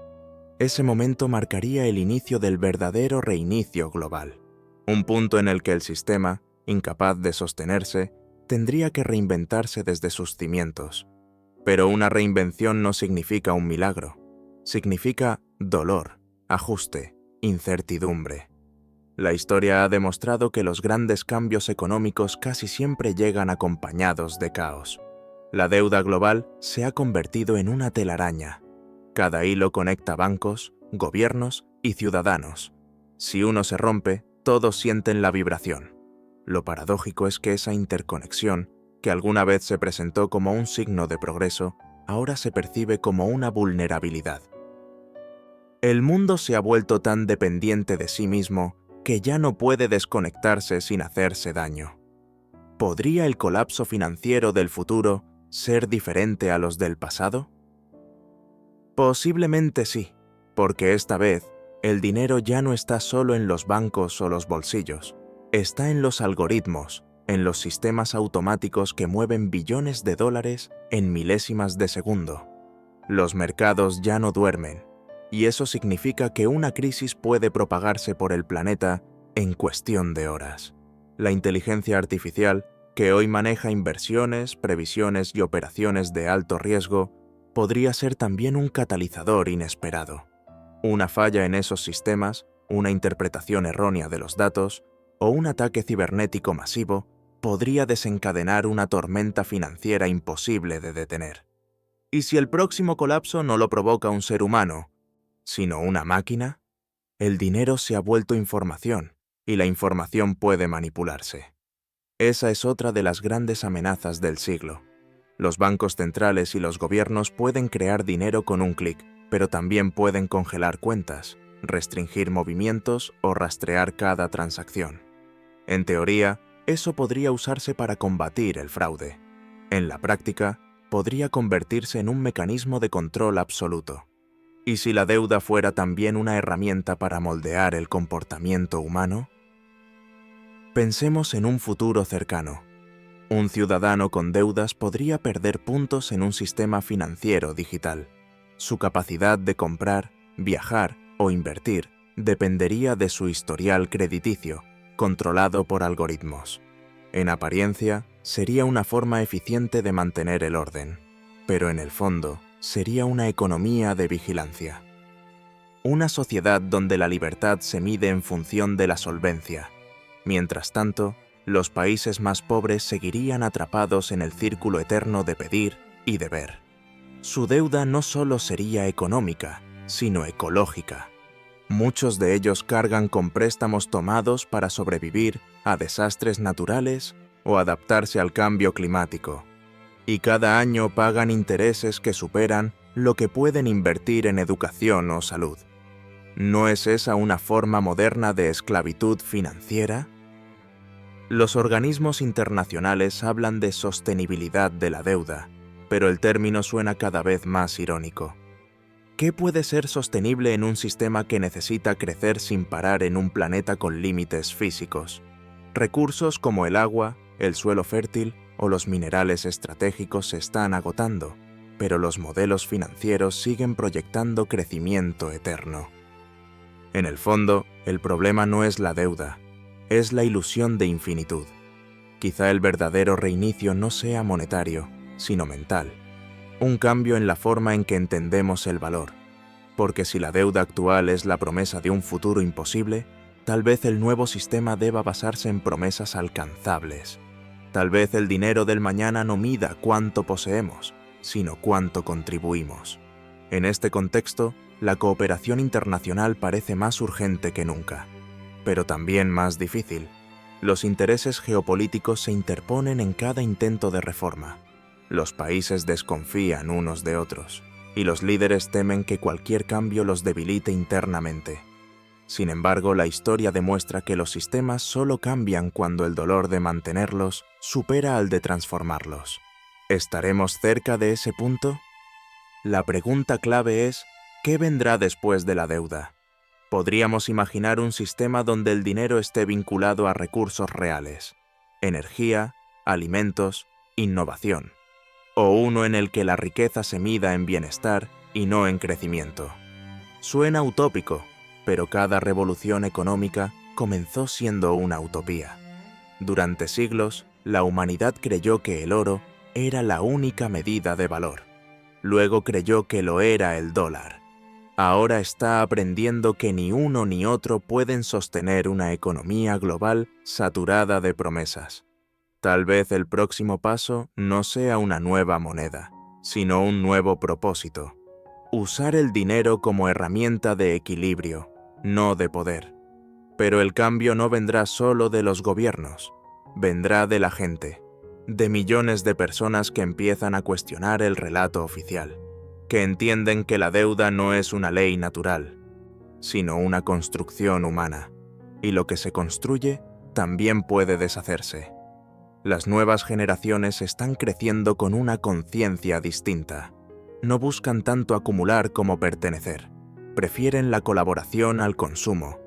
Ese momento marcaría el inicio del verdadero reinicio global. Un punto en el que el sistema, incapaz de sostenerse, tendría que reinventarse desde sus cimientos. Pero una reinvención no significa un milagro. Significa dolor, ajuste, incertidumbre. La historia ha demostrado que los grandes cambios económicos casi siempre llegan acompañados de caos. La deuda global se ha convertido en una telaraña. Cada hilo conecta bancos, gobiernos y ciudadanos. Si uno se rompe, todos sienten la vibración. Lo paradójico es que esa interconexión, que alguna vez se presentó como un signo de progreso, ahora se percibe como una vulnerabilidad. El mundo se ha vuelto tan dependiente de sí mismo que ya no puede desconectarse sin hacerse daño. ¿Podría el colapso financiero del futuro ser diferente a los del pasado? Posiblemente sí, porque esta vez el dinero ya no está solo en los bancos o los bolsillos, está en los algoritmos, en los sistemas automáticos que mueven billones de dólares en milésimas de segundo. Los mercados ya no duermen, y eso significa que una crisis puede propagarse por el planeta en cuestión de horas. La inteligencia artificial, que hoy maneja inversiones, previsiones y operaciones de alto riesgo, podría ser también un catalizador inesperado. Una falla en esos sistemas, una interpretación errónea de los datos o un ataque cibernético masivo podría desencadenar una tormenta financiera imposible de detener. ¿Y si el próximo colapso no lo provoca un ser humano, sino una máquina? El dinero se ha vuelto información, y la información puede manipularse. Esa es otra de las grandes amenazas del siglo. Los bancos centrales y los gobiernos pueden crear dinero con un clic, pero también pueden congelar cuentas, restringir movimientos o rastrear cada transacción. En teoría, eso podría usarse para combatir el fraude. En la práctica, podría convertirse en un mecanismo de control absoluto. ¿Y si la deuda fuera también una herramienta para moldear el comportamiento humano? Pensemos en un futuro cercano. Un ciudadano con deudas podría perder puntos en un sistema financiero digital. Su capacidad de comprar, viajar o invertir dependería de su historial crediticio, controlado por algoritmos. En apariencia, sería una forma eficiente de mantener el orden, pero en el fondo, sería una economía de vigilancia. Una sociedad donde la libertad se mide en función de la solvencia. Mientras tanto, los países más pobres seguirían atrapados en el círculo eterno de pedir y deber. Su deuda no solo sería económica, sino ecológica. Muchos de ellos cargan con préstamos tomados para sobrevivir a desastres naturales o adaptarse al cambio climático. Y cada año pagan intereses que superan lo que pueden invertir en educación o salud. ¿No es esa una forma moderna de esclavitud financiera? Los organismos internacionales hablan de sostenibilidad de la deuda, pero el término suena cada vez más irónico. ¿Qué puede ser sostenible en un sistema que necesita crecer sin parar en un planeta con límites físicos? Recursos como el agua, el suelo fértil o los minerales estratégicos se están agotando, pero los modelos financieros siguen proyectando crecimiento eterno. En el fondo, el problema no es la deuda, es la ilusión de infinitud. Quizá el verdadero reinicio no sea monetario, sino mental. Un cambio en la forma en que entendemos el valor. Porque si la deuda actual es la promesa de un futuro imposible, tal vez el nuevo sistema deba basarse en promesas alcanzables. Tal vez el dinero del mañana no mida cuánto poseemos, sino cuánto contribuimos. En este contexto, la cooperación internacional parece más urgente que nunca, pero también más difícil. Los intereses geopolíticos se interponen en cada intento de reforma. Los países desconfían unos de otros, y los líderes temen que cualquier cambio los debilite internamente. Sin embargo, la historia demuestra que los sistemas solo cambian cuando el dolor de mantenerlos supera al de transformarlos. ¿Estaremos cerca de ese punto? La pregunta clave es, ¿qué vendrá después de la deuda? Podríamos imaginar un sistema donde el dinero esté vinculado a recursos reales, energía, alimentos, innovación, o uno en el que la riqueza se mida en bienestar y no en crecimiento. Suena utópico, pero cada revolución económica comenzó siendo una utopía. Durante siglos, la humanidad creyó que el oro era la única medida de valor. Luego creyó que lo era el dólar. Ahora está aprendiendo que ni uno ni otro pueden sostener una economía global saturada de promesas. Tal vez el próximo paso no sea una nueva moneda, sino un nuevo propósito. Usar el dinero como herramienta de equilibrio, no de poder. Pero el cambio no vendrá solo de los gobiernos, vendrá de la gente, de millones de personas que empiezan a cuestionar el relato oficial, que entienden que la deuda no es una ley natural, sino una construcción humana, y lo que se construye también puede deshacerse. Las nuevas generaciones están creciendo con una conciencia distinta. No buscan tanto acumular como pertenecer. Prefieren la colaboración al consumo.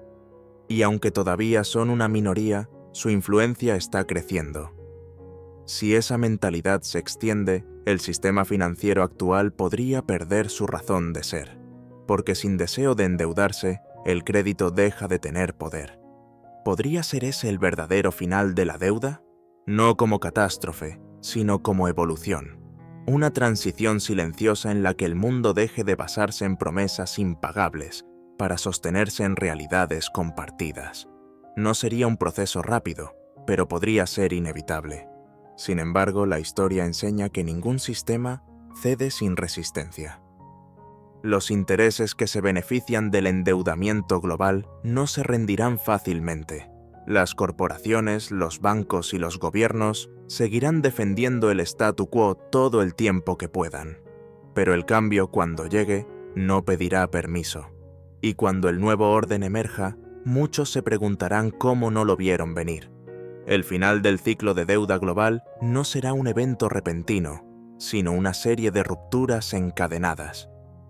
Y aunque todavía son una minoría, su influencia está creciendo. Si esa mentalidad se extiende, el sistema financiero actual podría perder su razón de ser, porque sin deseo de endeudarse, el crédito deja de tener poder. ¿Podría ser ese el verdadero final de la deuda? No como catástrofe, sino como evolución. Una transición silenciosa en la que el mundo deje de basarse en promesas impagables para sostenerse en realidades compartidas. No sería un proceso rápido, pero podría ser inevitable. Sin embargo, la historia enseña que ningún sistema cede sin resistencia. Los intereses que se benefician del endeudamiento global no se rendirán fácilmente. Las corporaciones, los bancos y los gobiernos seguirán defendiendo el statu quo todo el tiempo que puedan. Pero el cambio, cuando llegue, no pedirá permiso. Y cuando el nuevo orden emerja, muchos se preguntarán cómo no lo vieron venir. El final del ciclo de deuda global no será un evento repentino, sino una serie de rupturas encadenadas.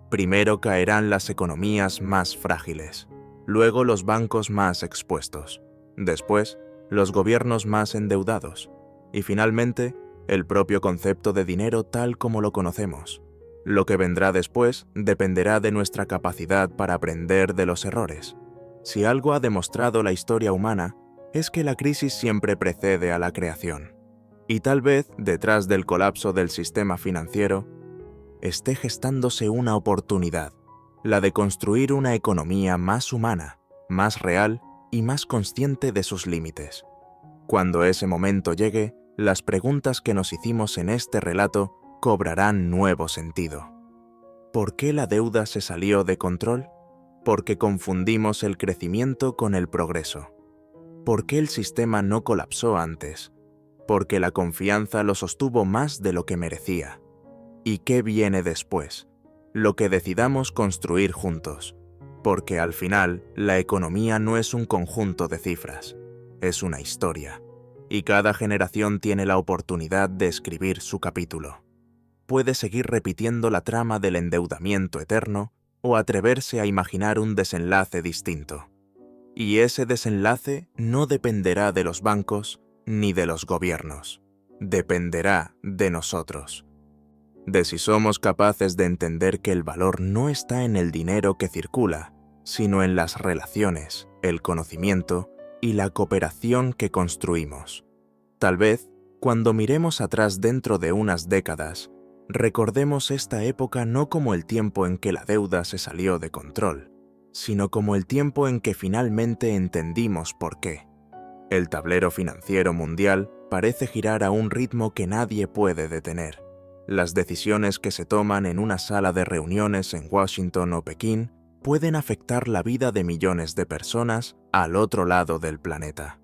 Primero caerán las economías más frágiles, luego los bancos más expuestos, después los gobiernos más endeudados y finalmente el propio concepto de dinero tal como lo conocemos. Lo que vendrá después dependerá de nuestra capacidad para aprender de los errores. Si algo ha demostrado la historia humana, es que la crisis siempre precede a la creación. Y tal vez, detrás del colapso del sistema financiero, esté gestándose una oportunidad, la de construir una economía más humana, más real y más consciente de sus límites. Cuando ese momento llegue, las preguntas que nos hicimos en este relato cobrarán nuevo sentido. ¿Por qué la deuda se salió de control? Porque confundimos el crecimiento con el progreso. ¿Por qué el sistema no colapsó antes? Porque la confianza lo sostuvo más de lo que merecía. ¿Y qué viene después? Lo que decidamos construir juntos. Porque al final, la economía no es un conjunto de cifras, es una historia. Y cada generación tiene la oportunidad de escribir su capítulo. Puede seguir repitiendo la trama del endeudamiento eterno o atreverse a imaginar un desenlace distinto. Y ese desenlace no dependerá de los bancos ni de los gobiernos. Dependerá de nosotros. De si somos capaces de entender que el valor no está en el dinero que circula, sino en las relaciones, el conocimiento y la cooperación que construimos. Tal vez, cuando miremos atrás dentro de unas décadas, recordemos esta época no como el tiempo en que la deuda se salió de control, sino como el tiempo en que finalmente entendimos por qué. El tablero financiero mundial parece girar a un ritmo que nadie puede detener. Las decisiones que se toman en una sala de reuniones en Washington o Pekín pueden afectar la vida de millones de personas al otro lado del planeta.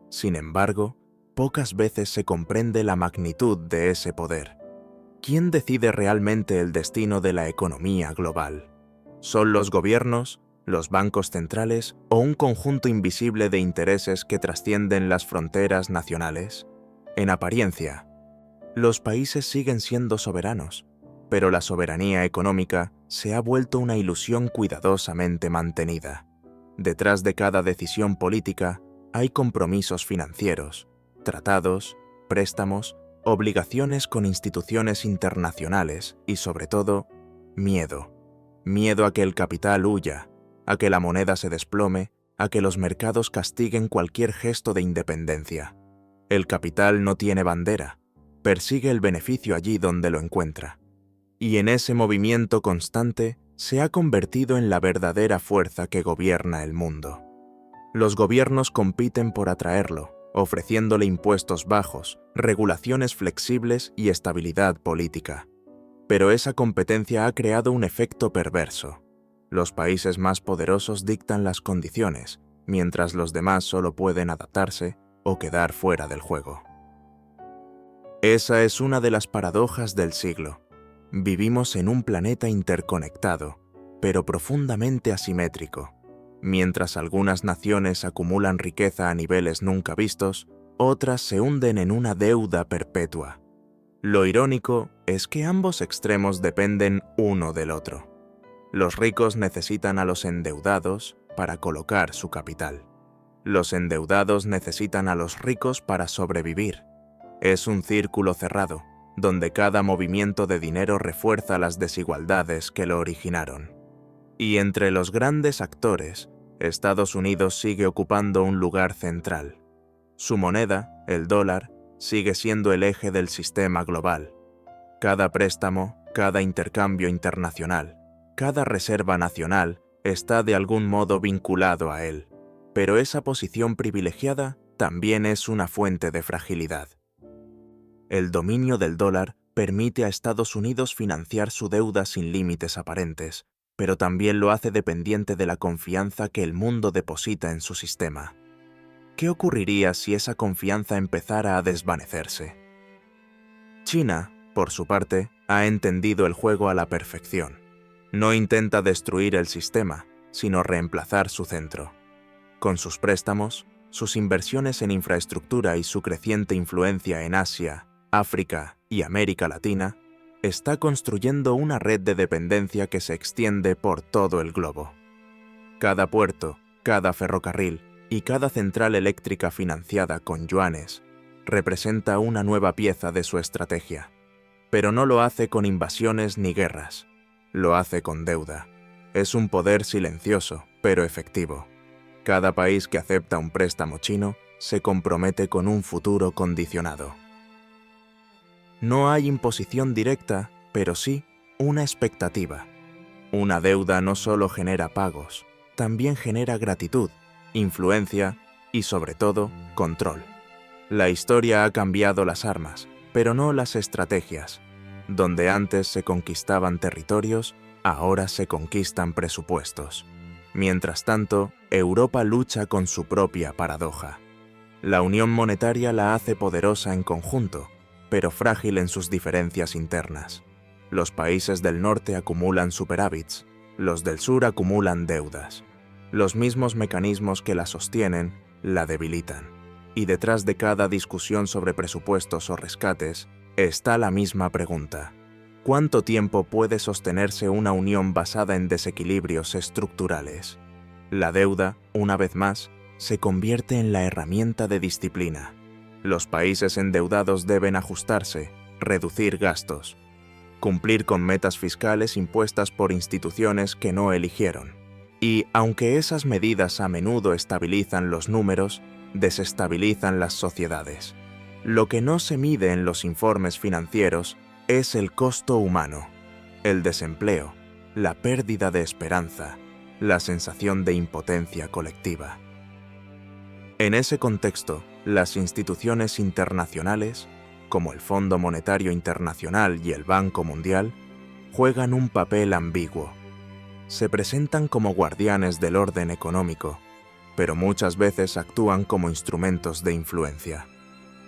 Sin embargo, pocas veces se comprende la magnitud de ese poder. ¿Quién decide realmente el destino de la economía global? ¿Son los gobiernos, los bancos centrales o un conjunto invisible de intereses que trascienden las fronteras nacionales? En apariencia, los países siguen siendo soberanos, pero la soberanía económica se ha vuelto una ilusión cuidadosamente mantenida. Detrás de cada decisión política hay compromisos financieros, tratados, préstamos, obligaciones con instituciones internacionales y, sobre todo, miedo. Miedo a que el capital huya, a que la moneda se desplome, a que los mercados castiguen cualquier gesto de independencia. El capital no tiene bandera, persigue el beneficio allí donde lo encuentra. Y en ese movimiento constante se ha convertido en la verdadera fuerza que gobierna el mundo. Los gobiernos compiten por atraerlo, ofreciéndole impuestos bajos, regulaciones flexibles y estabilidad política. Pero esa competencia ha creado un efecto perverso. Los países más poderosos dictan las condiciones, mientras los demás solo pueden adaptarse o quedar fuera del juego. Esa es una de las paradojas del siglo. Vivimos en un planeta interconectado, pero profundamente asimétrico. Mientras algunas naciones acumulan riqueza a niveles nunca vistos, otras se hunden en una deuda perpetua. Lo irónico es que ambos extremos dependen uno del otro. Los ricos necesitan a los endeudados para colocar su capital. Los endeudados necesitan a los ricos para sobrevivir. Es un círculo cerrado, donde cada movimiento de dinero refuerza las desigualdades que lo originaron. Y entre los grandes actores, Estados Unidos sigue ocupando un lugar central. Su moneda, el dólar, sigue siendo el eje del sistema global. Cada préstamo, cada intercambio internacional, cada reserva nacional está de algún modo vinculado a él. Pero esa posición privilegiada también es una fuente de fragilidad. El dominio del dólar permite a Estados Unidos financiar su deuda sin límites aparentes, pero también lo hace dependiente de la confianza que el mundo deposita en su sistema. ¿Qué ocurriría si esa confianza empezara a desvanecerse? China, por su parte, ha entendido el juego a la perfección. No intenta destruir el sistema, sino reemplazar su centro. Con sus préstamos, sus inversiones en infraestructura y su creciente influencia en Asia, África y América Latina, está construyendo una red de dependencia que se extiende por todo el globo. Cada puerto, cada ferrocarril y cada central eléctrica financiada con yuanes representa una nueva pieza de su estrategia. Pero no lo hace con invasiones ni guerras, lo hace con deuda. Es un poder silencioso, pero efectivo. Cada país que acepta un préstamo chino se compromete con un futuro condicionado. No hay imposición directa, pero sí una expectativa. Una deuda no solo genera pagos, también genera gratitud, influencia y, sobre todo, control. La historia ha cambiado las armas, pero no las estrategias. Donde antes se conquistaban territorios, ahora se conquistan presupuestos. Mientras tanto, Europa lucha con su propia paradoja. La unión monetaria la hace poderosa en conjunto, pero frágil en sus diferencias internas. Los países del norte acumulan superávits, los del sur acumulan deudas. Los mismos mecanismos que la sostienen la debilitan. Y detrás de cada discusión sobre presupuestos o rescates está la misma pregunta: ¿cuánto tiempo puede sostenerse una unión basada en desequilibrios estructurales? La deuda, una vez más, se convierte en la herramienta de disciplina. Los países endeudados deben ajustarse, reducir gastos, cumplir con metas fiscales impuestas por instituciones que no eligieron. Y, aunque esas medidas a menudo estabilizan los números, desestabilizan las sociedades. Lo que no se mide en los informes financieros es el costo humano, el desempleo, la pérdida de esperanza, la sensación de impotencia colectiva. En ese contexto, las instituciones internacionales, como el Fondo Monetario Internacional y el Banco Mundial, juegan un papel ambiguo. Se presentan como guardianes del orden económico, pero muchas veces actúan como instrumentos de influencia.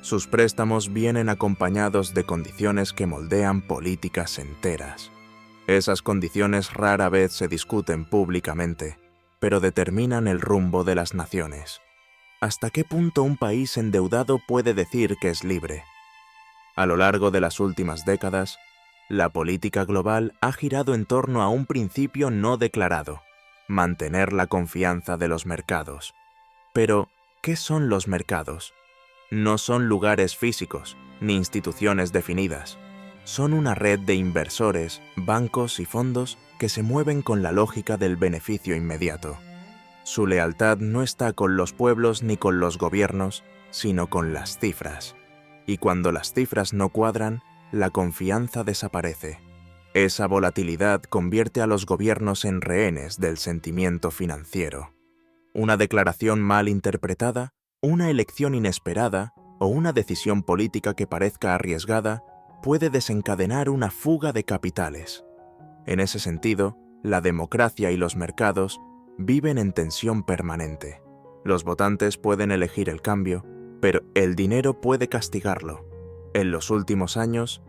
Sus préstamos vienen acompañados de condiciones que moldean políticas enteras. Esas condiciones rara vez se discuten públicamente, pero determinan el rumbo de las naciones. ¿Hasta qué punto un país endeudado puede decir que es libre? A lo largo de las últimas décadas, la política global ha girado en torno a un principio no declarado: mantener la confianza de los mercados. Pero, ¿qué son los mercados? No son lugares físicos, ni instituciones definidas. Son una red de inversores, bancos y fondos que se mueven con la lógica del beneficio inmediato. Su lealtad no está con los pueblos ni con los gobiernos, sino con las cifras. Y cuando las cifras no cuadran, la confianza desaparece. Esa volatilidad convierte a los gobiernos en rehenes del sentimiento financiero. Una declaración mal interpretada, una elección inesperada o una decisión política que parezca arriesgada puede desencadenar una fuga de capitales. En ese sentido, la democracia y los mercados viven en tensión permanente. Los votantes pueden elegir el cambio, pero el dinero puede castigarlo. En los últimos años,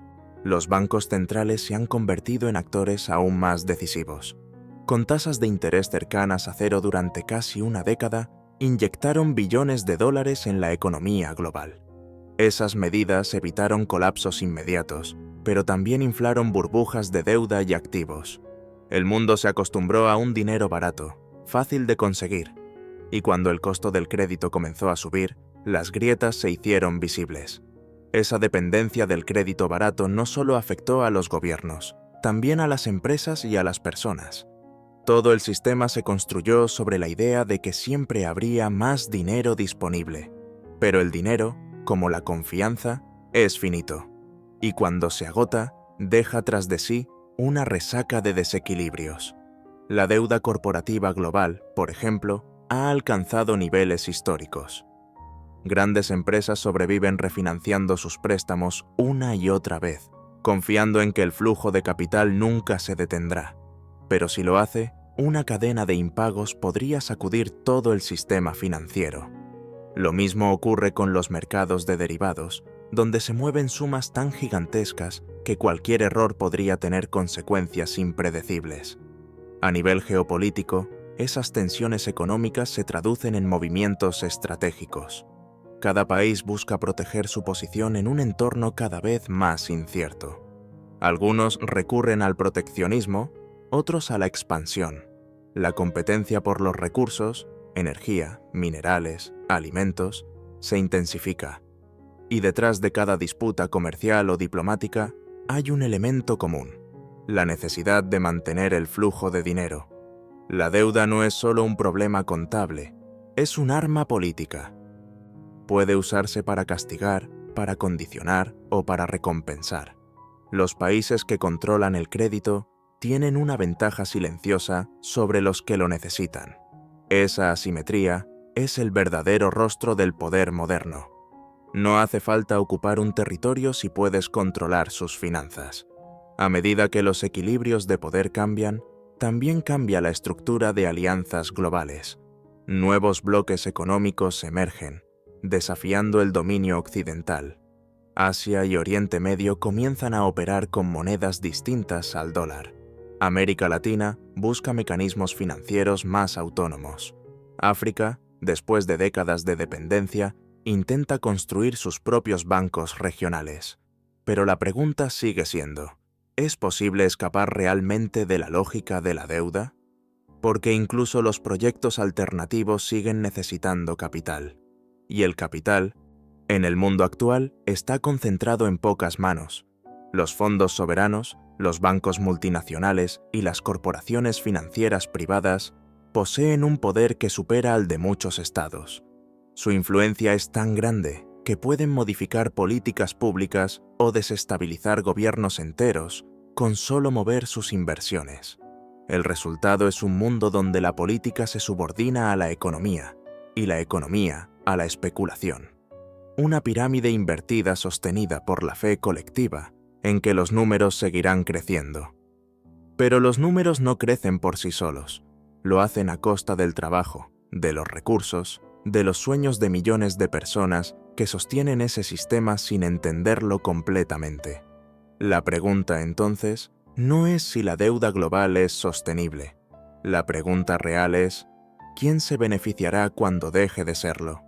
los bancos centrales se han convertido en actores aún más decisivos. Con tasas de interés cercanas a cero durante casi una década, inyectaron billones de dólares en la economía global. Esas medidas evitaron colapsos inmediatos, pero también inflaron burbujas de deuda y activos. El mundo se acostumbró a un dinero barato, fácil de conseguir, y cuando el costo del crédito comenzó a subir, las grietas se hicieron visibles. Esa dependencia del crédito barato no solo afectó a los gobiernos, también a las empresas y a las personas. Todo el sistema se construyó sobre la idea de que siempre habría más dinero disponible. Pero el dinero, como la confianza, es finito. Y cuando se agota, deja tras de sí una resaca de desequilibrios. La deuda corporativa global, por ejemplo, ha alcanzado niveles históricos. Grandes empresas sobreviven refinanciando sus préstamos una y otra vez, confiando en que el flujo de capital nunca se detendrá. Pero si lo hace, una cadena de impagos podría sacudir todo el sistema financiero. Lo mismo ocurre con los mercados de derivados, donde se mueven sumas tan gigantescas que cualquier error podría tener consecuencias impredecibles. A nivel geopolítico, esas tensiones económicas se traducen en movimientos estratégicos. Cada país busca proteger su posición en un entorno cada vez más incierto. Algunos recurren al proteccionismo, otros a la expansión. La competencia por los recursos, energía, minerales, alimentos, se intensifica. Y detrás de cada disputa comercial o diplomática hay un elemento común: la necesidad de mantener el flujo de dinero. La deuda no es solo un problema contable, es un arma política. Puede usarse para castigar, para condicionar o para recompensar. Los países que controlan el crédito tienen una ventaja silenciosa sobre los que lo necesitan. Esa asimetría es el verdadero rostro del poder moderno. No hace falta ocupar un territorio si puedes controlar sus finanzas. A medida que los equilibrios de poder cambian, también cambia la estructura de alianzas globales. Nuevos bloques económicos emergen, desafiando el dominio occidental. Asia y Oriente Medio comienzan a operar con monedas distintas al dólar. América Latina busca mecanismos financieros más autónomos. África, después de décadas de dependencia, intenta construir sus propios bancos regionales. Pero la pregunta sigue siendo: ¿es posible escapar realmente de la lógica de la deuda? Porque incluso los proyectos alternativos siguen necesitando capital. Y el capital, en el mundo actual, está concentrado en pocas manos. Los fondos soberanos, los bancos multinacionales y las corporaciones financieras privadas poseen un poder que supera al de muchos estados. Su influencia es tan grande que pueden modificar políticas públicas o desestabilizar gobiernos enteros con solo mover sus inversiones. El resultado es un mundo donde la política se subordina a la economía y la economía a la especulación. Una pirámide invertida sostenida por la fe colectiva en que los números seguirán creciendo. Pero los números no crecen por sí solos. Lo hacen a costa del trabajo, de los recursos, de los sueños de millones de personas que sostienen ese sistema sin entenderlo completamente. La pregunta, entonces, no es si la deuda global es sostenible. La pregunta real es: ¿quién se beneficiará cuando deje de serlo?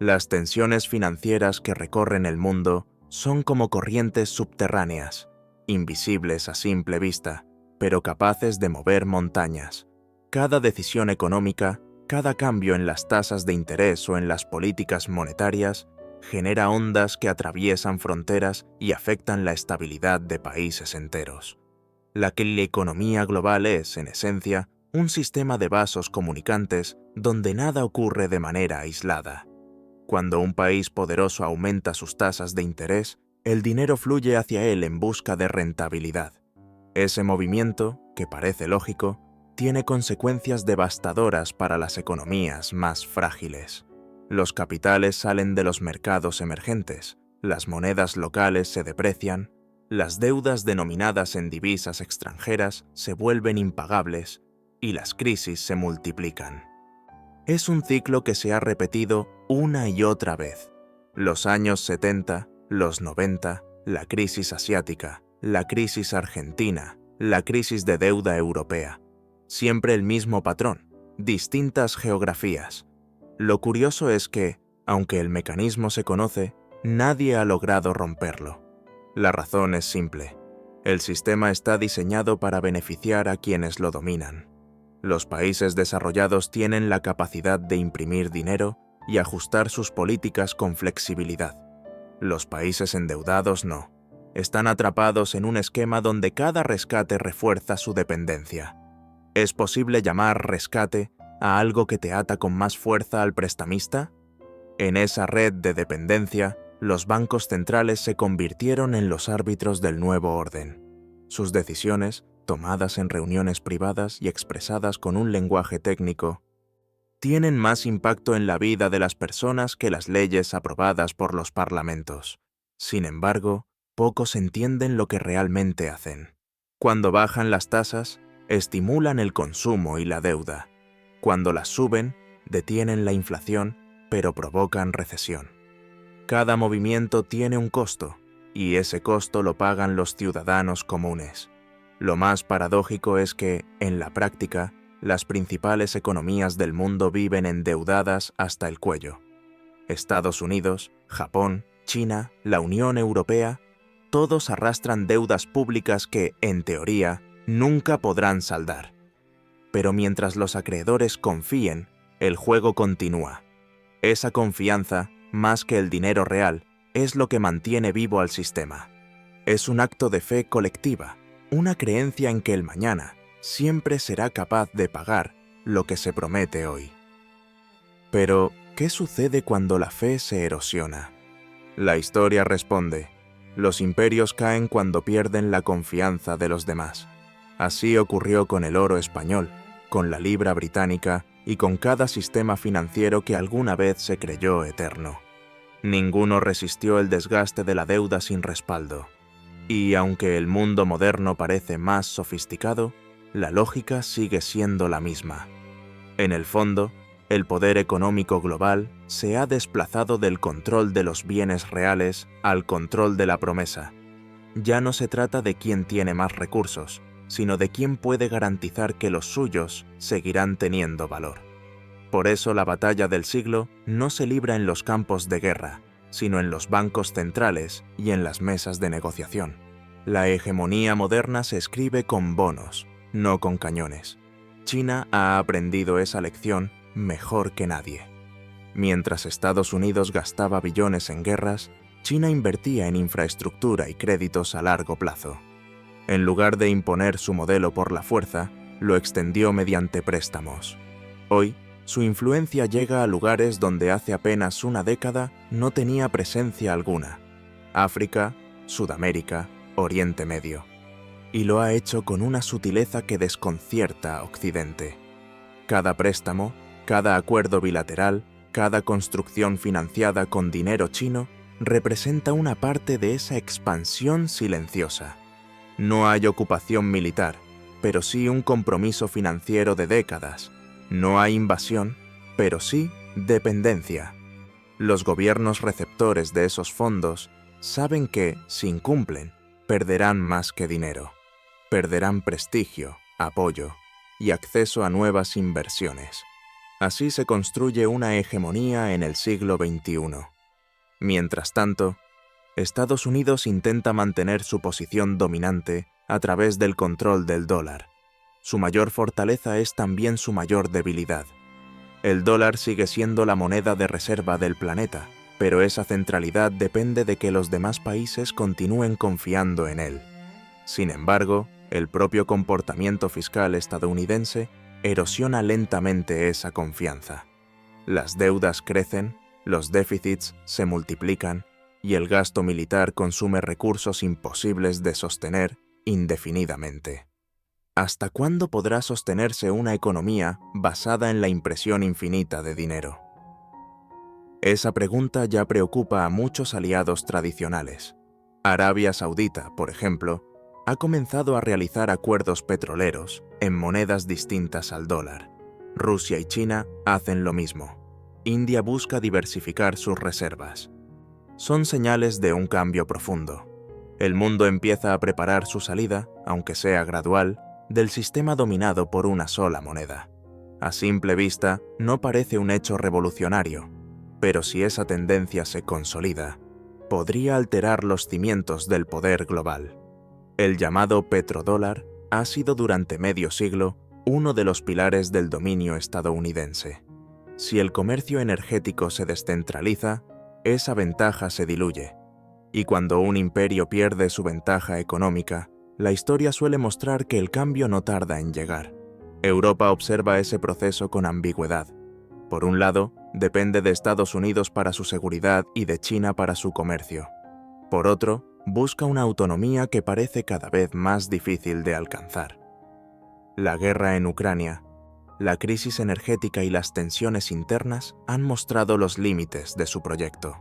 Las tensiones financieras que recorren el mundo son como corrientes subterráneas, invisibles a simple vista, pero capaces de mover montañas. Cada decisión económica, cada cambio en las tasas de interés o en las políticas monetarias, genera ondas que atraviesan fronteras y afectan la estabilidad de países enteros. La economía global es, en esencia, un sistema de vasos comunicantes donde nada ocurre de manera aislada. Cuando un país poderoso aumenta sus tasas de interés, el dinero fluye hacia él en busca de rentabilidad. Ese movimiento, que parece lógico, tiene consecuencias devastadoras para las economías más frágiles. Los capitales salen de los mercados emergentes, las monedas locales se deprecian, las deudas denominadas en divisas extranjeras se vuelven impagables y las crisis se multiplican. Es un ciclo que se ha repetido una y otra vez. Los años 70, los 90, la crisis asiática, la crisis argentina, la crisis de deuda europea. Siempre el mismo patrón, distintas geografías. Lo curioso es que, aunque el mecanismo se conoce, nadie ha logrado romperlo. La razón es simple. El sistema está diseñado para beneficiar a quienes lo dominan. Los países desarrollados tienen la capacidad de imprimir dinero y ajustar sus políticas con flexibilidad. Los países endeudados no. Están atrapados en un esquema donde cada rescate refuerza su dependencia. ¿Es posible llamar rescate a algo que te ata con más fuerza al prestamista? En esa red de dependencia, los bancos centrales se convirtieron en los árbitros del nuevo orden. Sus decisiones, tomadas en reuniones privadas y expresadas con un lenguaje técnico, tienen más impacto en la vida de las personas que las leyes aprobadas por los parlamentos. Sin embargo, pocos entienden lo que realmente hacen. Cuando bajan las tasas, estimulan el consumo y la deuda. Cuando las suben, detienen la inflación, pero provocan recesión. Cada movimiento tiene un costo, y ese costo lo pagan los ciudadanos comunes. Lo más paradójico es que, en la práctica, las principales economías del mundo viven endeudadas hasta el cuello. Estados Unidos, Japón, China, la Unión Europea, todos arrastran deudas públicas que, en teoría, nunca podrán saldar. Pero mientras los acreedores confíen, el juego continúa. Esa confianza, más que el dinero real, es lo que mantiene vivo al sistema. Es un acto de fe colectiva, una creencia en que el mañana siempre será capaz de pagar lo que se promete hoy. Pero, ¿qué sucede cuando la fe se erosiona? La historia responde: los imperios caen cuando pierden la confianza de los demás. Así ocurrió con el oro español, con la libra británica y con cada sistema financiero que alguna vez se creyó eterno. Ninguno resistió el desgaste de la deuda sin respaldo. Y aunque el mundo moderno parece más sofisticado, la lógica sigue siendo la misma. En el fondo, el poder económico global se ha desplazado del control de los bienes reales al control de la promesa. Ya no se trata de quién tiene más recursos, sino de quién puede garantizar que los suyos seguirán teniendo valor. Por eso la batalla del siglo no se libra en los campos de guerra, sino en los bancos centrales y en las mesas de negociación. La hegemonía moderna se escribe con bonos, no con cañones. China ha aprendido esa lección mejor que nadie. Mientras Estados Unidos gastaba billones en guerras, China invertía en infraestructura y créditos a largo plazo. En lugar de imponer su modelo por la fuerza, lo extendió mediante préstamos. Hoy, su influencia llega a lugares donde hace apenas una década no tenía presencia alguna: África, Sudamérica, Oriente Medio. Y lo ha hecho con una sutileza que desconcierta a Occidente. Cada préstamo, cada acuerdo bilateral, cada construcción financiada con dinero chino representa una parte de esa expansión silenciosa. No hay ocupación militar, pero sí un compromiso financiero de décadas. No hay invasión, pero sí dependencia. Los gobiernos receptores de esos fondos saben que, si incumplen, perderán más que dinero. Perderán prestigio, apoyo y acceso a nuevas inversiones. Así se construye una hegemonía en el siglo XXI. Mientras tanto, Estados Unidos intenta mantener su posición dominante a través del control del dólar. Su mayor fortaleza es también su mayor debilidad. El dólar sigue siendo la moneda de reserva del planeta, pero esa centralidad depende de que los demás países continúen confiando en él. Sin embargo, el propio comportamiento fiscal estadounidense erosiona lentamente esa confianza. Las deudas crecen, los déficits se multiplican y el gasto militar consume recursos imposibles de sostener indefinidamente. ¿Hasta cuándo podrá sostenerse una economía basada en la impresión infinita de dinero? Esa pregunta ya preocupa a muchos aliados tradicionales. Arabia Saudita, por ejemplo, ha comenzado a realizar acuerdos petroleros en monedas distintas al dólar. Rusia y China hacen lo mismo. India busca diversificar sus reservas. Son señales de un cambio profundo. El mundo empieza a preparar su salida, aunque sea gradual, del sistema dominado por una sola moneda. A simple vista, no parece un hecho revolucionario, pero si esa tendencia se consolida, podría alterar los cimientos del poder global. El llamado petrodólar ha sido durante medio siglo uno de los pilares del dominio estadounidense. Si el comercio energético se descentraliza, esa ventaja se diluye, y cuando un imperio pierde su ventaja económica, la historia suele mostrar que el cambio no tarda en llegar. Europa observa ese proceso con ambigüedad. Por un lado, depende de Estados Unidos para su seguridad y de China para su comercio. Por otro, busca una autonomía que parece cada vez más difícil de alcanzar. La guerra en Ucrania, la crisis energética y las tensiones internas han mostrado los límites de su proyecto.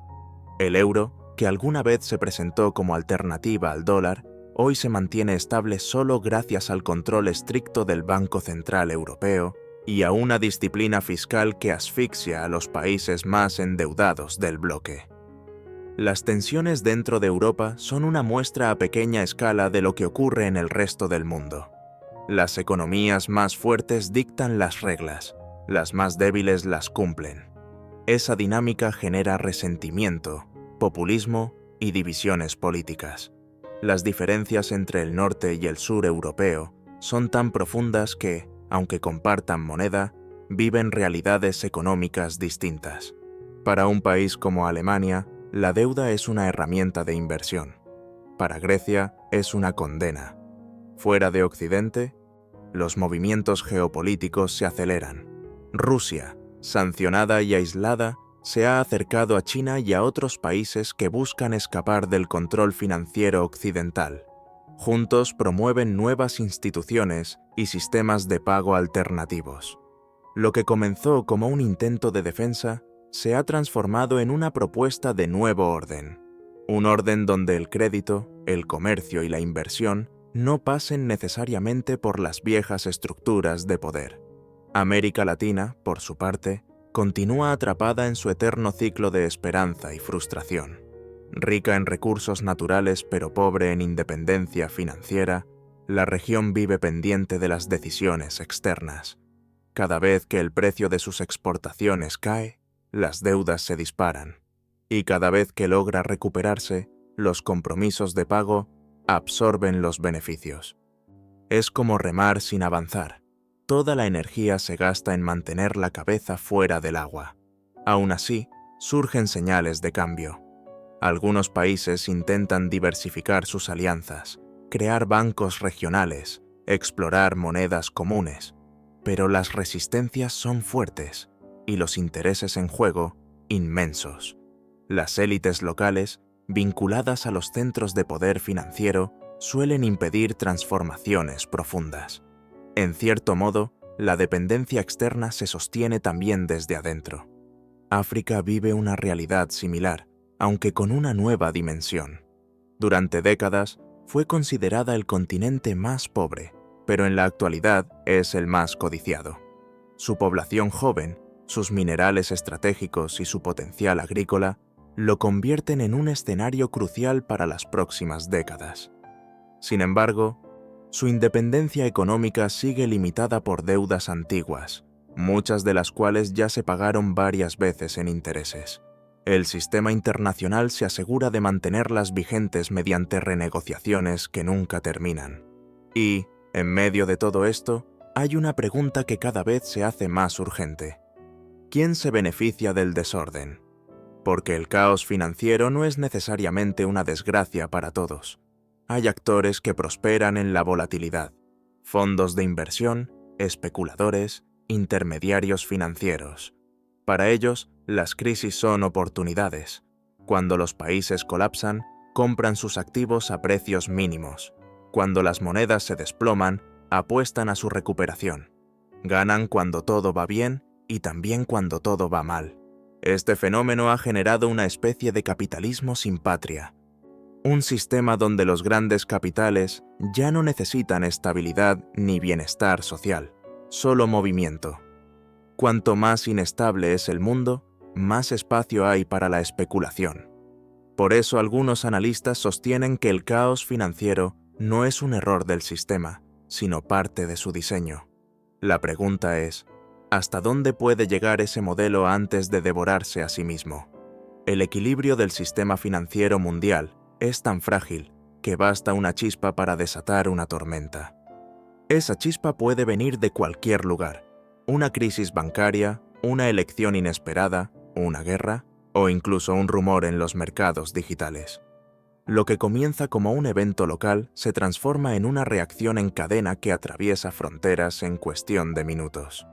El euro, que alguna vez se presentó como alternativa al dólar, hoy se mantiene estable solo gracias al control estricto del Banco Central Europeo y a una disciplina fiscal que asfixia a los países más endeudados del bloque. Las tensiones dentro de Europa son una muestra a pequeña escala de lo que ocurre en el resto del mundo. Las economías más fuertes dictan las reglas, las más débiles las cumplen. Esa dinámica genera resentimiento, populismo y divisiones políticas. Las diferencias entre el norte y el sur europeo son tan profundas que, aunque compartan moneda, viven realidades económicas distintas. Para un país como Alemania, la deuda es una herramienta de inversión. Para Grecia es una condena. Fuera de Occidente, los movimientos geopolíticos se aceleran. Rusia, sancionada y aislada, se ha acercado a China y a otros países que buscan escapar del control financiero occidental. Juntos promueven nuevas instituciones y sistemas de pago alternativos. Lo que comenzó como un intento de defensa se ha transformado en una propuesta de nuevo orden. Un orden donde el crédito, el comercio y la inversión no pasen necesariamente por las viejas estructuras de poder. América Latina, por su parte, continúa atrapada en su eterno ciclo de esperanza y frustración. Rica en recursos naturales pero pobre en independencia financiera, la región vive pendiente de las decisiones externas. Cada vez que el precio de sus exportaciones cae, las deudas se disparan. Y cada vez que logra recuperarse, los compromisos de pago absorben los beneficios. Es como remar sin avanzar. Toda la energía se gasta en mantener la cabeza fuera del agua. Aún así, surgen señales de cambio. Algunos países intentan diversificar sus alianzas, crear bancos regionales, explorar monedas comunes, pero las resistencias son fuertes y los intereses en juego inmensos. Las élites locales, vinculadas a los centros de poder financiero, suelen impedir transformaciones profundas. En cierto modo, la dependencia externa se sostiene también desde adentro. África vive una realidad similar, aunque con una nueva dimensión. Durante décadas fue considerada el continente más pobre, pero en la actualidad es el más codiciado. Su población joven, sus minerales estratégicos y su potencial agrícola lo convierten en un escenario crucial para las próximas décadas. Sin embargo, su independencia económica sigue limitada por deudas antiguas, muchas de las cuales ya se pagaron varias veces en intereses. El sistema internacional se asegura de mantenerlas vigentes mediante renegociaciones que nunca terminan. Y, en medio de todo esto, hay una pregunta que cada vez se hace más urgente. ¿Quién se beneficia del desorden? Porque el caos financiero no es necesariamente una desgracia para todos. Hay actores que prosperan en la volatilidad: fondos de inversión, especuladores, intermediarios financieros. Para ellos, las crisis son oportunidades. Cuando los países colapsan, compran sus activos a precios mínimos. Cuando las monedas se desploman, apuestan a su recuperación. Ganan cuando todo va bien y también cuando todo va mal. Este fenómeno ha generado una especie de capitalismo sin patria. Un sistema donde los grandes capitales ya no necesitan estabilidad ni bienestar social, solo movimiento. Cuanto más inestable es el mundo, más espacio hay para la especulación. Por eso algunos analistas sostienen que el caos financiero no es un error del sistema, sino parte de su diseño. La pregunta es, ¿hasta dónde puede llegar ese modelo antes de devorarse a sí mismo? El equilibrio del sistema financiero mundial es tan frágil que basta una chispa para desatar una tormenta. Esa chispa puede venir de cualquier lugar: una crisis bancaria, una elección inesperada, una guerra o incluso un rumor en los mercados digitales. Lo que comienza como un evento local se transforma en una reacción en cadena que atraviesa fronteras en cuestión de minutos.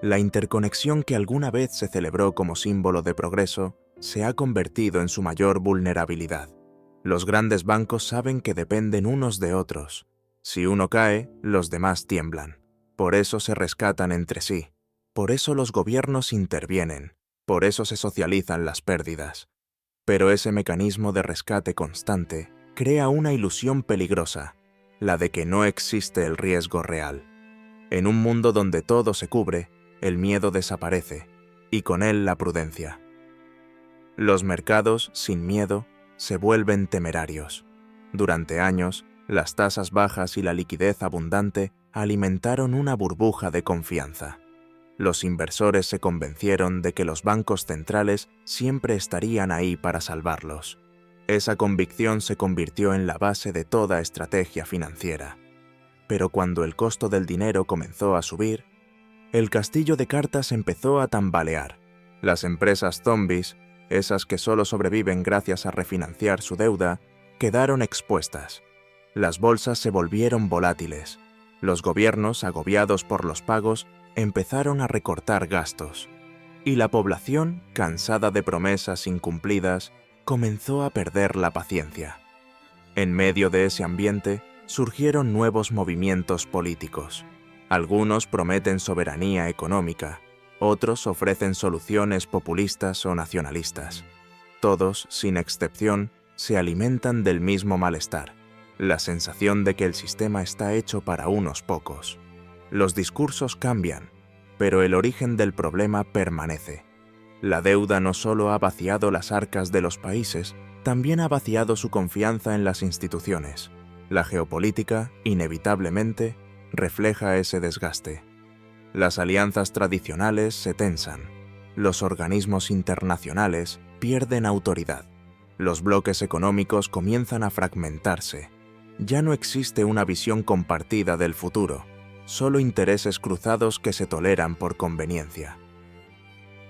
La interconexión que alguna vez se celebró como símbolo de progreso se ha convertido en su mayor vulnerabilidad. Los grandes bancos saben que dependen unos de otros. Si uno cae, los demás tiemblan. Por eso se rescatan entre sí. Por eso los gobiernos intervienen. Por eso se socializan las pérdidas. Pero ese mecanismo de rescate constante crea una ilusión peligrosa, la de que no existe el riesgo real. En un mundo donde todo se cubre, el miedo desaparece, y con él la prudencia. Los mercados, sin miedo, se vuelven temerarios. Durante años, las tasas bajas y la liquidez abundante alimentaron una burbuja de confianza. Los inversores se convencieron de que los bancos centrales siempre estarían ahí para salvarlos. Esa convicción se convirtió en la base de toda estrategia financiera. Pero cuando el costo del dinero comenzó a subir, el castillo de cartas empezó a tambalear. Las empresas zombies, esas que solo sobreviven gracias a refinanciar su deuda, quedaron expuestas. Las bolsas se volvieron volátiles. Los gobiernos, agobiados por los pagos, empezaron a recortar gastos. Y la población, cansada de promesas incumplidas, comenzó a perder la paciencia. En medio de ese ambiente, surgieron nuevos movimientos políticos. Algunos prometen soberanía económica, otros ofrecen soluciones populistas o nacionalistas. Todos, sin excepción, se alimentan del mismo malestar, la sensación de que el sistema está hecho para unos pocos. Los discursos cambian, pero el origen del problema permanece. La deuda no solo ha vaciado las arcas de los países, también ha vaciado su confianza en las instituciones. La geopolítica, inevitablemente, refleja ese desgaste. Las alianzas tradicionales se tensan. Los organismos internacionales pierden autoridad. Los bloques económicos comienzan a fragmentarse. Ya no existe una visión compartida del futuro, solo intereses cruzados que se toleran por conveniencia.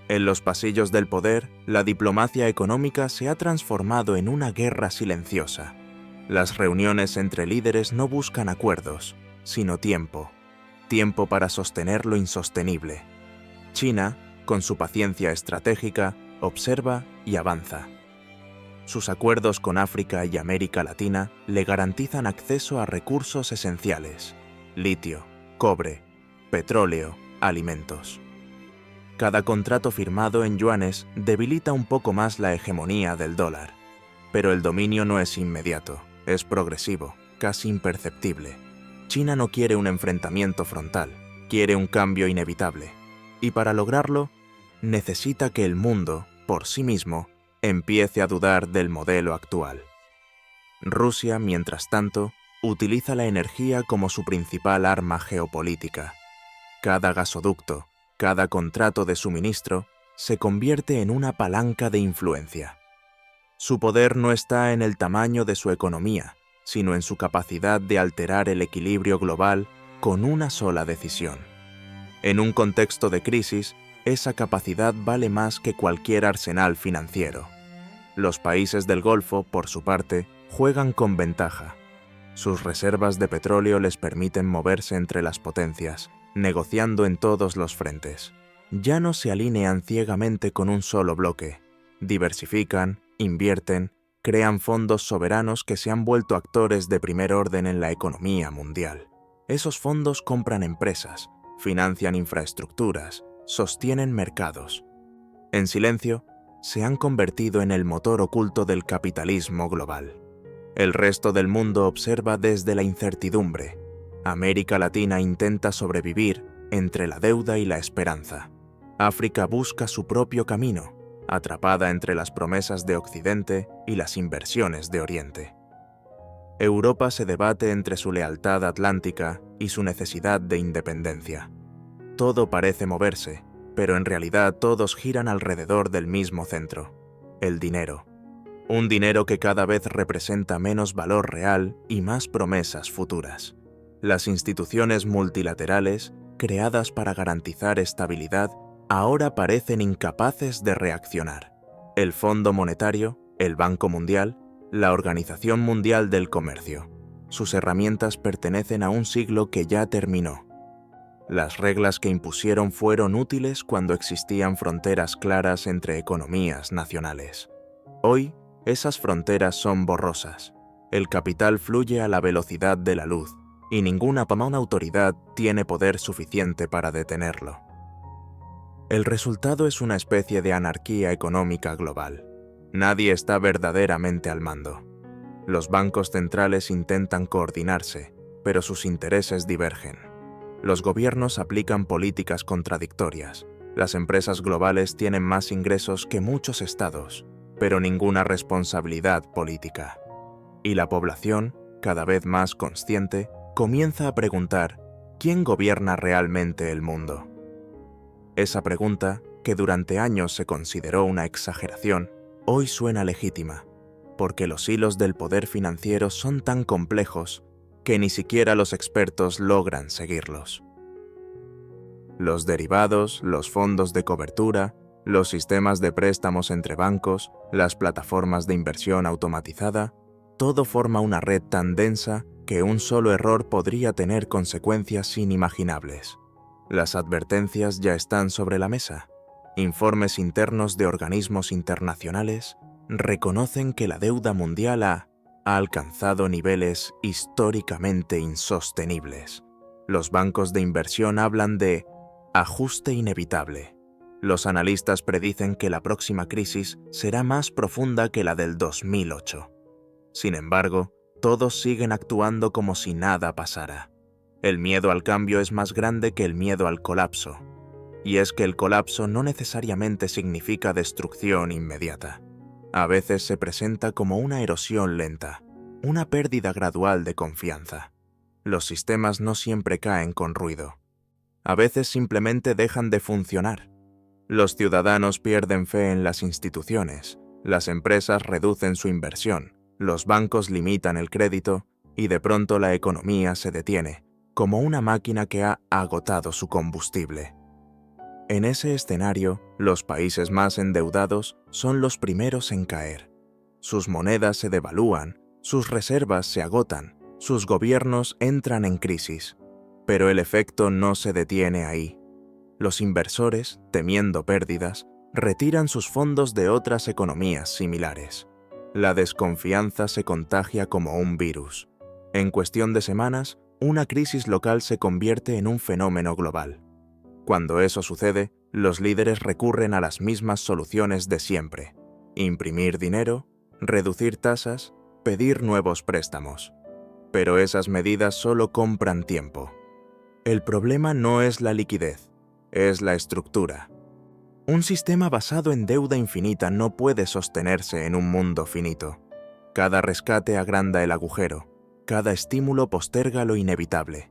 En los pasillos del poder, la diplomacia económica se ha transformado en una guerra silenciosa. Las reuniones entre líderes no buscan acuerdos, sino tiempo. Tiempo para sostener lo insostenible. China, con su paciencia estratégica, observa y avanza. Sus acuerdos con África y América Latina le garantizan acceso a recursos esenciales: litio, cobre, petróleo, alimentos. Cada contrato firmado en yuanes debilita un poco más la hegemonía del dólar. Pero el dominio no es inmediato, es progresivo, casi imperceptible. China no quiere un enfrentamiento frontal, quiere un cambio inevitable. Y para lograrlo, necesita que el mundo, por sí mismo, empiece a dudar del modelo actual. Rusia, mientras tanto, utiliza la energía como su principal arma geopolítica. Cada gasoducto, cada contrato de suministro, se convierte en una palanca de influencia. Su poder no está en el tamaño de su economía, sino en su capacidad de alterar el equilibrio global con una sola decisión. En un contexto de crisis, esa capacidad vale más que cualquier arsenal financiero. Los países del Golfo, por su parte, juegan con ventaja. Sus reservas de petróleo les permiten moverse entre las potencias, negociando en todos los frentes. Ya no se alinean ciegamente con un solo bloque. Diversifican, invierten, crean fondos soberanos que se han vuelto actores de primer orden en la economía mundial. Esos fondos compran empresas, financian infraestructuras, sostienen mercados. En silencio, se han convertido en el motor oculto del capitalismo global. El resto del mundo observa desde la incertidumbre. América Latina intenta sobrevivir entre la deuda y la esperanza. África busca su propio camino, atrapada entre las promesas de Occidente y las inversiones de Oriente. Europa se debate entre su lealtad atlántica y su necesidad de independencia. Todo parece moverse, pero en realidad todos giran alrededor del mismo centro: el dinero. Un dinero que cada vez representa menos valor real y más promesas futuras. Las instituciones multilaterales, creadas para garantizar estabilidad, ahora parecen incapaces de reaccionar. El Fondo Monetario, el Banco Mundial, la Organización Mundial del Comercio. Sus herramientas pertenecen a un siglo que ya terminó. Las reglas que impusieron fueron útiles cuando existían fronteras claras entre economías nacionales. Hoy, esas fronteras son borrosas. El capital fluye a la velocidad de la luz, y ninguna autoridad tiene poder suficiente para detenerlo. El resultado es una especie de anarquía económica global. Nadie está verdaderamente al mando. Los bancos centrales intentan coordinarse, pero sus intereses divergen. Los gobiernos aplican políticas contradictorias. Las empresas globales tienen más ingresos que muchos estados, pero ninguna responsabilidad política. Y la población, cada vez más consciente, comienza a preguntar ¿quién gobierna realmente el mundo? Esa pregunta, que durante años se consideró una exageración, hoy suena legítima, porque los hilos del poder financiero son tan complejos que ni siquiera los expertos logran seguirlos. Los derivados, los fondos de cobertura, los sistemas de préstamos entre bancos, las plataformas de inversión automatizada, todo forma una red tan densa que un solo error podría tener consecuencias inimaginables. Las advertencias ya están sobre la mesa. Informes internos de organismos internacionales reconocen que la deuda mundial ha alcanzado niveles históricamente insostenibles. Los bancos de inversión hablan de ajuste inevitable. Los analistas predicen que la próxima crisis será más profunda que la del 2008. Sin embargo, todos siguen actuando como si nada pasara. El miedo al cambio es más grande que el miedo al colapso. Y es que el colapso no necesariamente significa destrucción inmediata. A veces se presenta como una erosión lenta, una pérdida gradual de confianza. Los sistemas no siempre caen con ruido. A veces simplemente dejan de funcionar. Los ciudadanos pierden fe en las instituciones, las empresas reducen su inversión, los bancos limitan el crédito y de pronto la economía se detiene, como una máquina que ha agotado su combustible. En ese escenario, los países más endeudados son los primeros en caer. Sus monedas se devalúan, sus reservas se agotan, sus gobiernos entran en crisis. Pero el efecto no se detiene ahí. Los inversores, temiendo pérdidas, retiran sus fondos de otras economías similares. La desconfianza se contagia como un virus. En cuestión de semanas, una crisis local se convierte en un fenómeno global. Cuando eso sucede, los líderes recurren a las mismas soluciones de siempre: imprimir dinero, reducir tasas, pedir nuevos préstamos. Pero esas medidas solo compran tiempo. El problema no es la liquidez, es la estructura. Un sistema basado en deuda infinita no puede sostenerse en un mundo finito. Cada rescate agranda el agujero, cada estímulo posterga lo inevitable.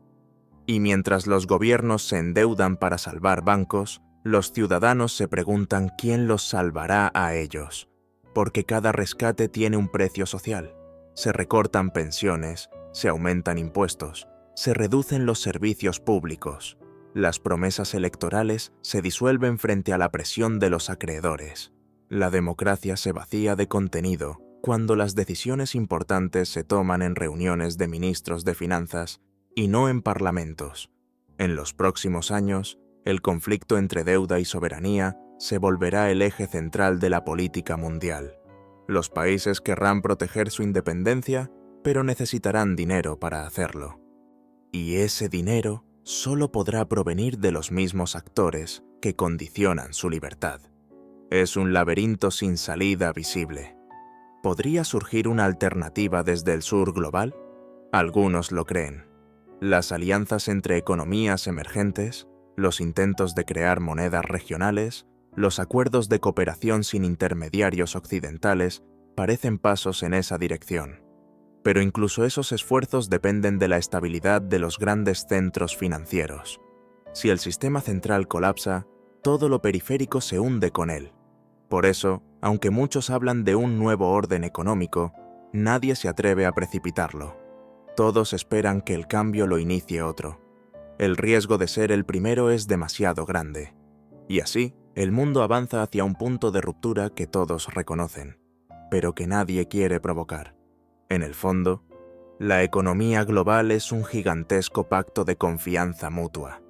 Y mientras los gobiernos se endeudan para salvar bancos, los ciudadanos se preguntan quién los salvará a ellos, porque cada rescate tiene un precio social. Se recortan pensiones, se aumentan impuestos, se reducen los servicios públicos. Las promesas electorales se disuelven frente a la presión de los acreedores. La democracia se vacía de contenido cuando las decisiones importantes se toman en reuniones de ministros de finanzas y no en parlamentos. En los próximos años, el conflicto entre deuda y soberanía se volverá el eje central de la política mundial. Los países querrán proteger su independencia, pero necesitarán dinero para hacerlo. Y ese dinero solo podrá provenir de los mismos actores que condicionan su libertad. Es un laberinto sin salida visible. ¿Podría surgir una alternativa desde el sur global? Algunos lo creen. Las alianzas entre economías emergentes, los intentos de crear monedas regionales, los acuerdos de cooperación sin intermediarios occidentales parecen pasos en esa dirección. Pero incluso esos esfuerzos dependen de la estabilidad de los grandes centros financieros. Si el sistema central colapsa, todo lo periférico se hunde con él. Por eso, aunque muchos hablan de un nuevo orden económico, nadie se atreve a precipitarlo. Todos esperan que el cambio lo inicie otro. El riesgo de ser el primero es demasiado grande. Y así, el mundo avanza hacia un punto de ruptura que todos reconocen, pero que nadie quiere provocar. En el fondo, la economía global es un gigantesco pacto de confianza mutua.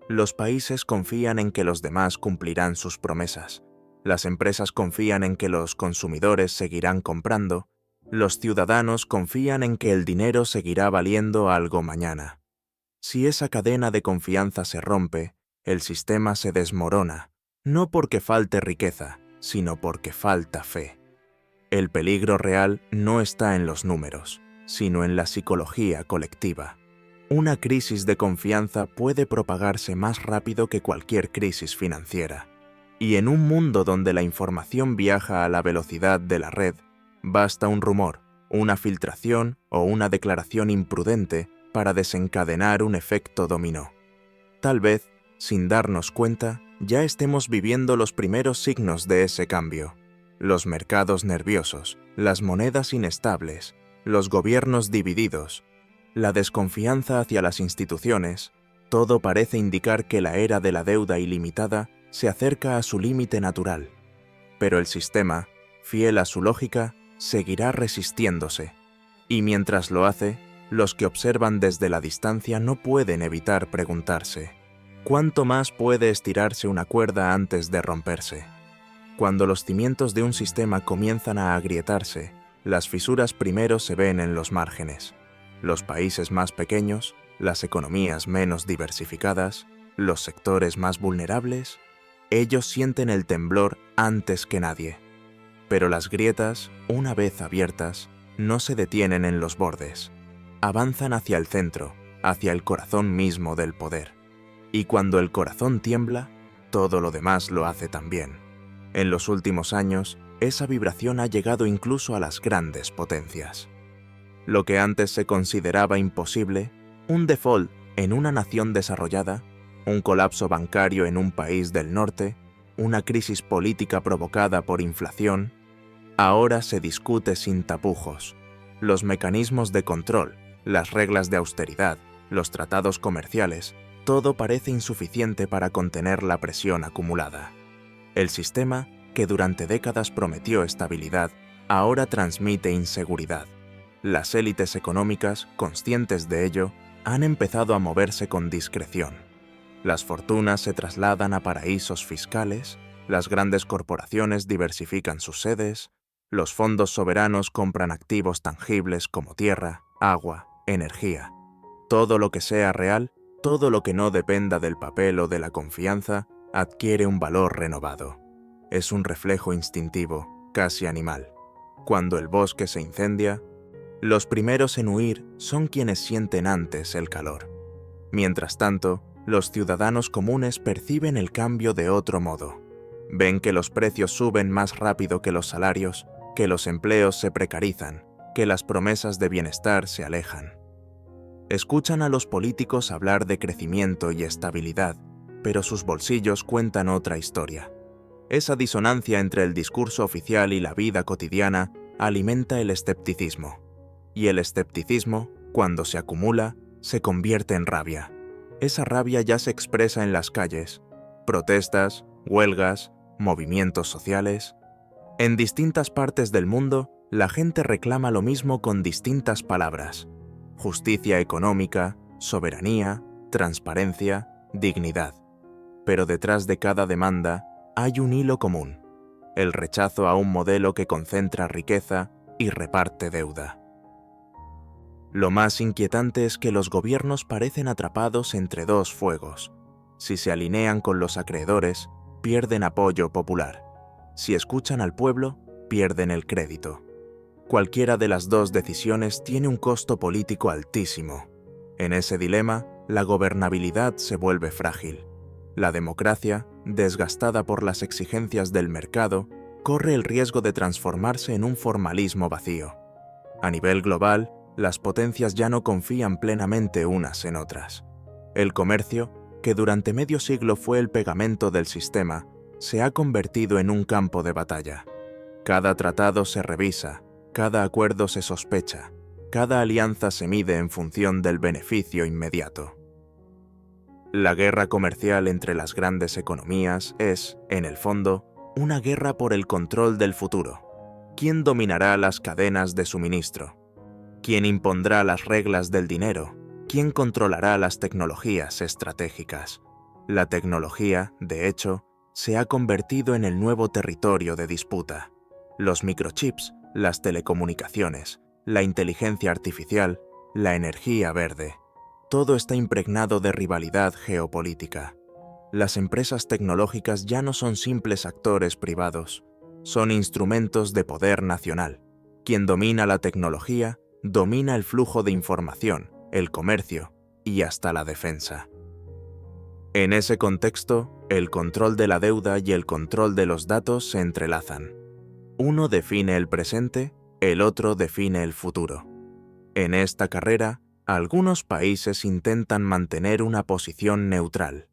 Los países confían en que los demás cumplirán sus promesas. Las empresas confían en que los consumidores seguirán comprando. Los ciudadanos confían en que el dinero seguirá valiendo algo mañana. Si esa cadena de confianza se rompe, el sistema se desmorona, no porque falte riqueza, sino porque falta fe. El peligro real no está en los números, sino en la psicología colectiva. Una crisis de confianza puede propagarse más rápido que cualquier crisis financiera. Y en un mundo donde la información viaja a la velocidad de la red, basta un rumor, una filtración o una declaración imprudente para desencadenar un efecto dominó. Tal vez, sin darnos cuenta, ya estemos viviendo los primeros signos de ese cambio. Los mercados nerviosos, las monedas inestables, los gobiernos divididos, la desconfianza hacia las instituciones, todo parece indicar que la era de la deuda ilimitada se acerca a su límite natural. Pero el sistema, fiel a su lógica, seguirá resistiéndose. Y mientras lo hace, los que observan desde la distancia no pueden evitar preguntarse: ¿cuánto más puede estirarse una cuerda antes de romperse? Cuando los cimientos de un sistema comienzan a agrietarse, las fisuras primero se ven en los márgenes. Los países más pequeños, las economías menos diversificadas, los sectores más vulnerables, ellos sienten el temblor antes que nadie. Pero las grietas, una vez abiertas, no se detienen en los bordes. Avanzan hacia el centro, hacia el corazón mismo del poder. Y cuando el corazón tiembla, todo lo demás lo hace también. En los últimos años, esa vibración ha llegado incluso a las grandes potencias. Lo que antes se consideraba imposible, un default en una nación desarrollada, un colapso bancario en un país del norte, una crisis política provocada por inflación, ahora se discute sin tapujos. Los mecanismos de control, las reglas de austeridad, los tratados comerciales, todo parece insuficiente para contener la presión acumulada. El sistema, que durante décadas prometió estabilidad, ahora transmite inseguridad. Las élites económicas, conscientes de ello, han empezado a moverse con discreción. Las fortunas se trasladan a paraísos fiscales, las grandes corporaciones diversifican sus sedes, los fondos soberanos compran activos tangibles como tierra, agua, energía. Todo lo que sea real, todo lo que no dependa del papel o de la confianza, adquiere un valor renovado. Es un reflejo instintivo, casi animal. Cuando el bosque se incendia, los primeros en huir son quienes sienten antes el calor. Mientras tanto, los ciudadanos comunes perciben el cambio de otro modo. Ven que los precios suben más rápido que los salarios, que los empleos se precarizan, que las promesas de bienestar se alejan. Escuchan a los políticos hablar de crecimiento y estabilidad, pero sus bolsillos cuentan otra historia. Esa disonancia entre el discurso oficial y la vida cotidiana alimenta el escepticismo. Y el escepticismo, cuando se acumula, se convierte en rabia. Esa rabia ya se expresa en las calles, protestas, huelgas, movimientos sociales. En distintas partes del mundo, la gente reclama lo mismo con distintas palabras: justicia económica, soberanía, transparencia, dignidad. Pero detrás de cada demanda hay un hilo común: el rechazo a un modelo que concentra riqueza y reparte deuda. Lo más inquietante es que los gobiernos parecen atrapados entre dos fuegos. Si se alinean con los acreedores, pierden apoyo popular. Si escuchan al pueblo, pierden el crédito. Cualquiera de las dos decisiones tiene un costo político altísimo. En ese dilema, la gobernabilidad se vuelve frágil. La democracia, desgastada por las exigencias del mercado, corre el riesgo de transformarse en un formalismo vacío. A nivel global, las potencias ya no confían plenamente unas en otras. El comercio, que durante medio siglo fue el pegamento del sistema, se ha convertido en un campo de batalla. Cada tratado se revisa, cada acuerdo se sospecha, cada alianza se mide en función del beneficio inmediato. La guerra comercial entre las grandes economías es, en el fondo, una guerra por el control del futuro. ¿Quién dominará las cadenas de suministro? ¿Quién impondrá las reglas del dinero? ¿Quién controlará las tecnologías estratégicas? La tecnología, de hecho, se ha convertido en el nuevo territorio de disputa. Los microchips, las telecomunicaciones, la inteligencia artificial, la energía verde. Todo está impregnado de rivalidad geopolítica. Las empresas tecnológicas ya no son simples actores privados, son instrumentos de poder nacional. Quien domina la tecnología, domina el flujo de información, el comercio y hasta la defensa. En ese contexto, el control de la deuda y el control de los datos se entrelazan. Uno define el presente, el otro define el futuro. En esta carrera, algunos países intentan mantener una posición neutral.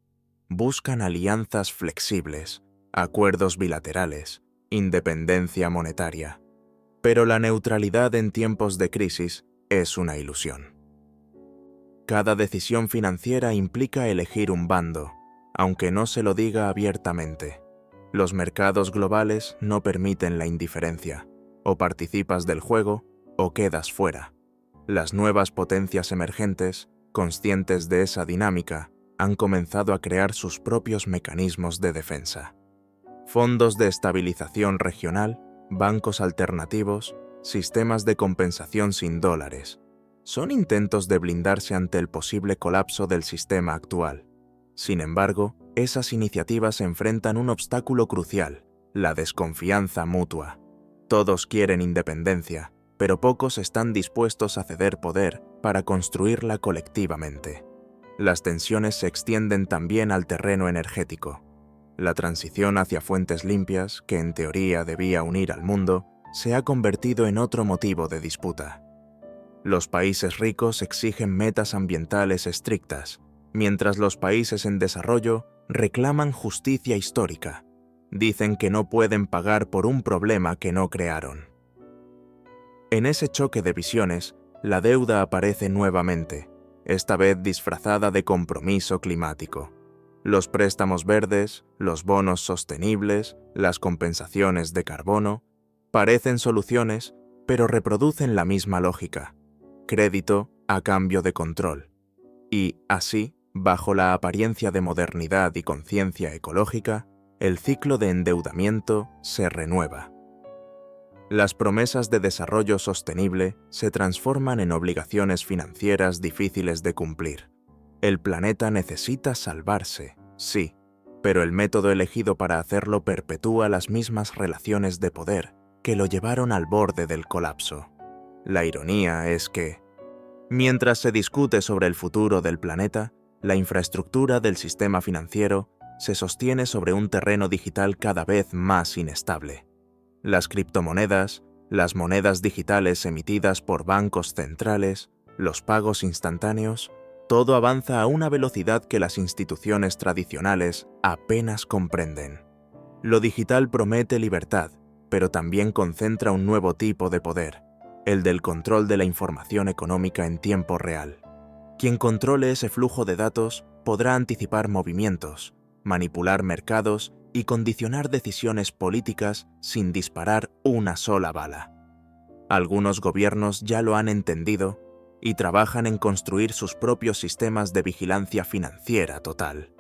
Buscan alianzas flexibles, acuerdos bilaterales, independencia monetaria. Pero la neutralidad en tiempos de crisis es una ilusión. Cada decisión financiera implica elegir un bando, aunque no se lo diga abiertamente. Los mercados globales no permiten la indiferencia. O participas del juego o quedas fuera. Las nuevas potencias emergentes, conscientes de esa dinámica, han comenzado a crear sus propios mecanismos de defensa. Fondos de estabilización regional, bancos alternativos, sistemas de compensación sin dólares. Son intentos de blindarse ante el posible colapso del sistema actual. Sin embargo, esas iniciativas enfrentan un obstáculo crucial, la desconfianza mutua. Todos quieren independencia, pero pocos están dispuestos a ceder poder para construirla colectivamente. Las tensiones se extienden también al terreno energético. La transición hacia fuentes limpias, que en teoría debía unir al mundo, se ha convertido en otro motivo de disputa. Los países ricos exigen metas ambientales estrictas, mientras los países en desarrollo reclaman justicia histórica. Dicen que no pueden pagar por un problema que no crearon. En ese choque de visiones, la deuda aparece nuevamente, esta vez disfrazada de compromiso climático. Los préstamos verdes, los bonos sostenibles, las compensaciones de carbono, parecen soluciones, pero reproducen la misma lógica. Crédito a cambio de control. Y, así, bajo la apariencia de modernidad y conciencia ecológica, el ciclo de endeudamiento se renueva. Las promesas de desarrollo sostenible se transforman en obligaciones financieras difíciles de cumplir. El planeta necesita salvarse, sí, pero el método elegido para hacerlo perpetúa las mismas relaciones de poder que lo llevaron al borde del colapso. La ironía es que, mientras se discute sobre el futuro del planeta, la infraestructura del sistema financiero se sostiene sobre un terreno digital cada vez más inestable. Las criptomonedas, las monedas digitales emitidas por bancos centrales, los pagos instantáneos, todo avanza a una velocidad que las instituciones tradicionales apenas comprenden. Lo digital promete libertad, pero también concentra un nuevo tipo de poder, el del control de la información económica en tiempo real. Quien controle ese flujo de datos podrá anticipar movimientos, manipular mercados y condicionar decisiones políticas sin disparar una sola bala. Algunos gobiernos ya lo han entendido y trabajan en construir sus propios sistemas de vigilancia financiera total.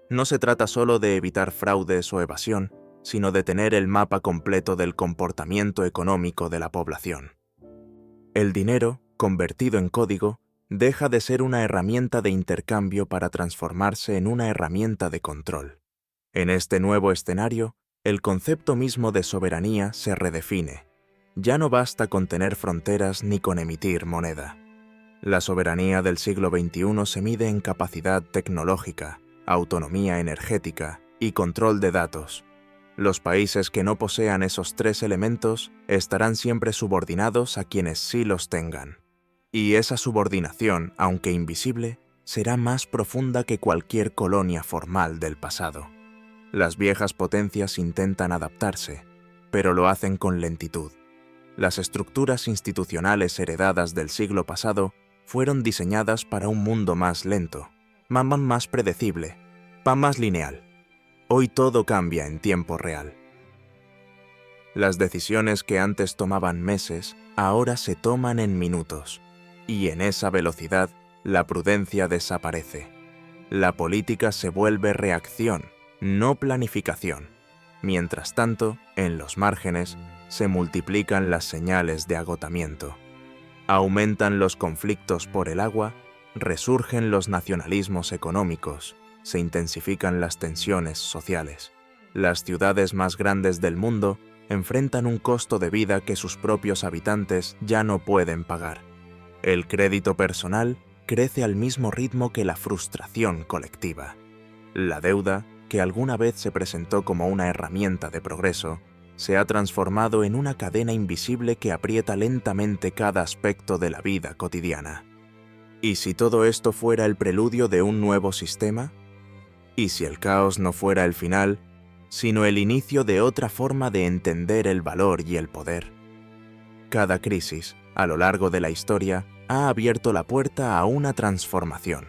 No se trata solo de evitar fraudes o evasión, sino de tener el mapa completo del comportamiento económico de la población. El dinero, convertido en código, deja de ser una herramienta de intercambio para transformarse en una herramienta de control. En este nuevo escenario, el concepto mismo de soberanía se redefine. Ya no basta con tener fronteras ni con emitir moneda. La soberanía del siglo XXI se mide en capacidad tecnológica, autonomía energética y control de datos. Los países que no posean esos tres elementos estarán siempre subordinados a quienes sí los tengan. Y esa subordinación, aunque invisible, será más profunda que cualquier colonia formal del pasado. Las viejas potencias intentan adaptarse, pero lo hacen con lentitud. Las estructuras institucionales heredadas del siglo pasado fueron diseñadas para un mundo más lento, más predecible, más lineal. Hoy todo cambia en tiempo real. Las decisiones que antes tomaban meses, ahora se toman en minutos. Y en esa velocidad, la prudencia desaparece. La política se vuelve reacción, no planificación. Mientras tanto, en los márgenes, se multiplican las señales de agotamiento. Aumentan los conflictos por el agua, resurgen los nacionalismos económicos, se intensifican las tensiones sociales. Las ciudades más grandes del mundo enfrentan un costo de vida que sus propios habitantes ya no pueden pagar. El crédito personal crece al mismo ritmo que la frustración colectiva. La deuda, que alguna vez se presentó como una herramienta de progreso, se ha transformado en una cadena invisible que aprieta lentamente cada aspecto de la vida cotidiana. ¿Y si todo esto fuera el preludio de un nuevo sistema? ¿Y si el caos no fuera el final, sino el inicio de otra forma de entender el valor y el poder? Cada crisis, a lo largo de la historia, ha abierto la puerta a una transformación.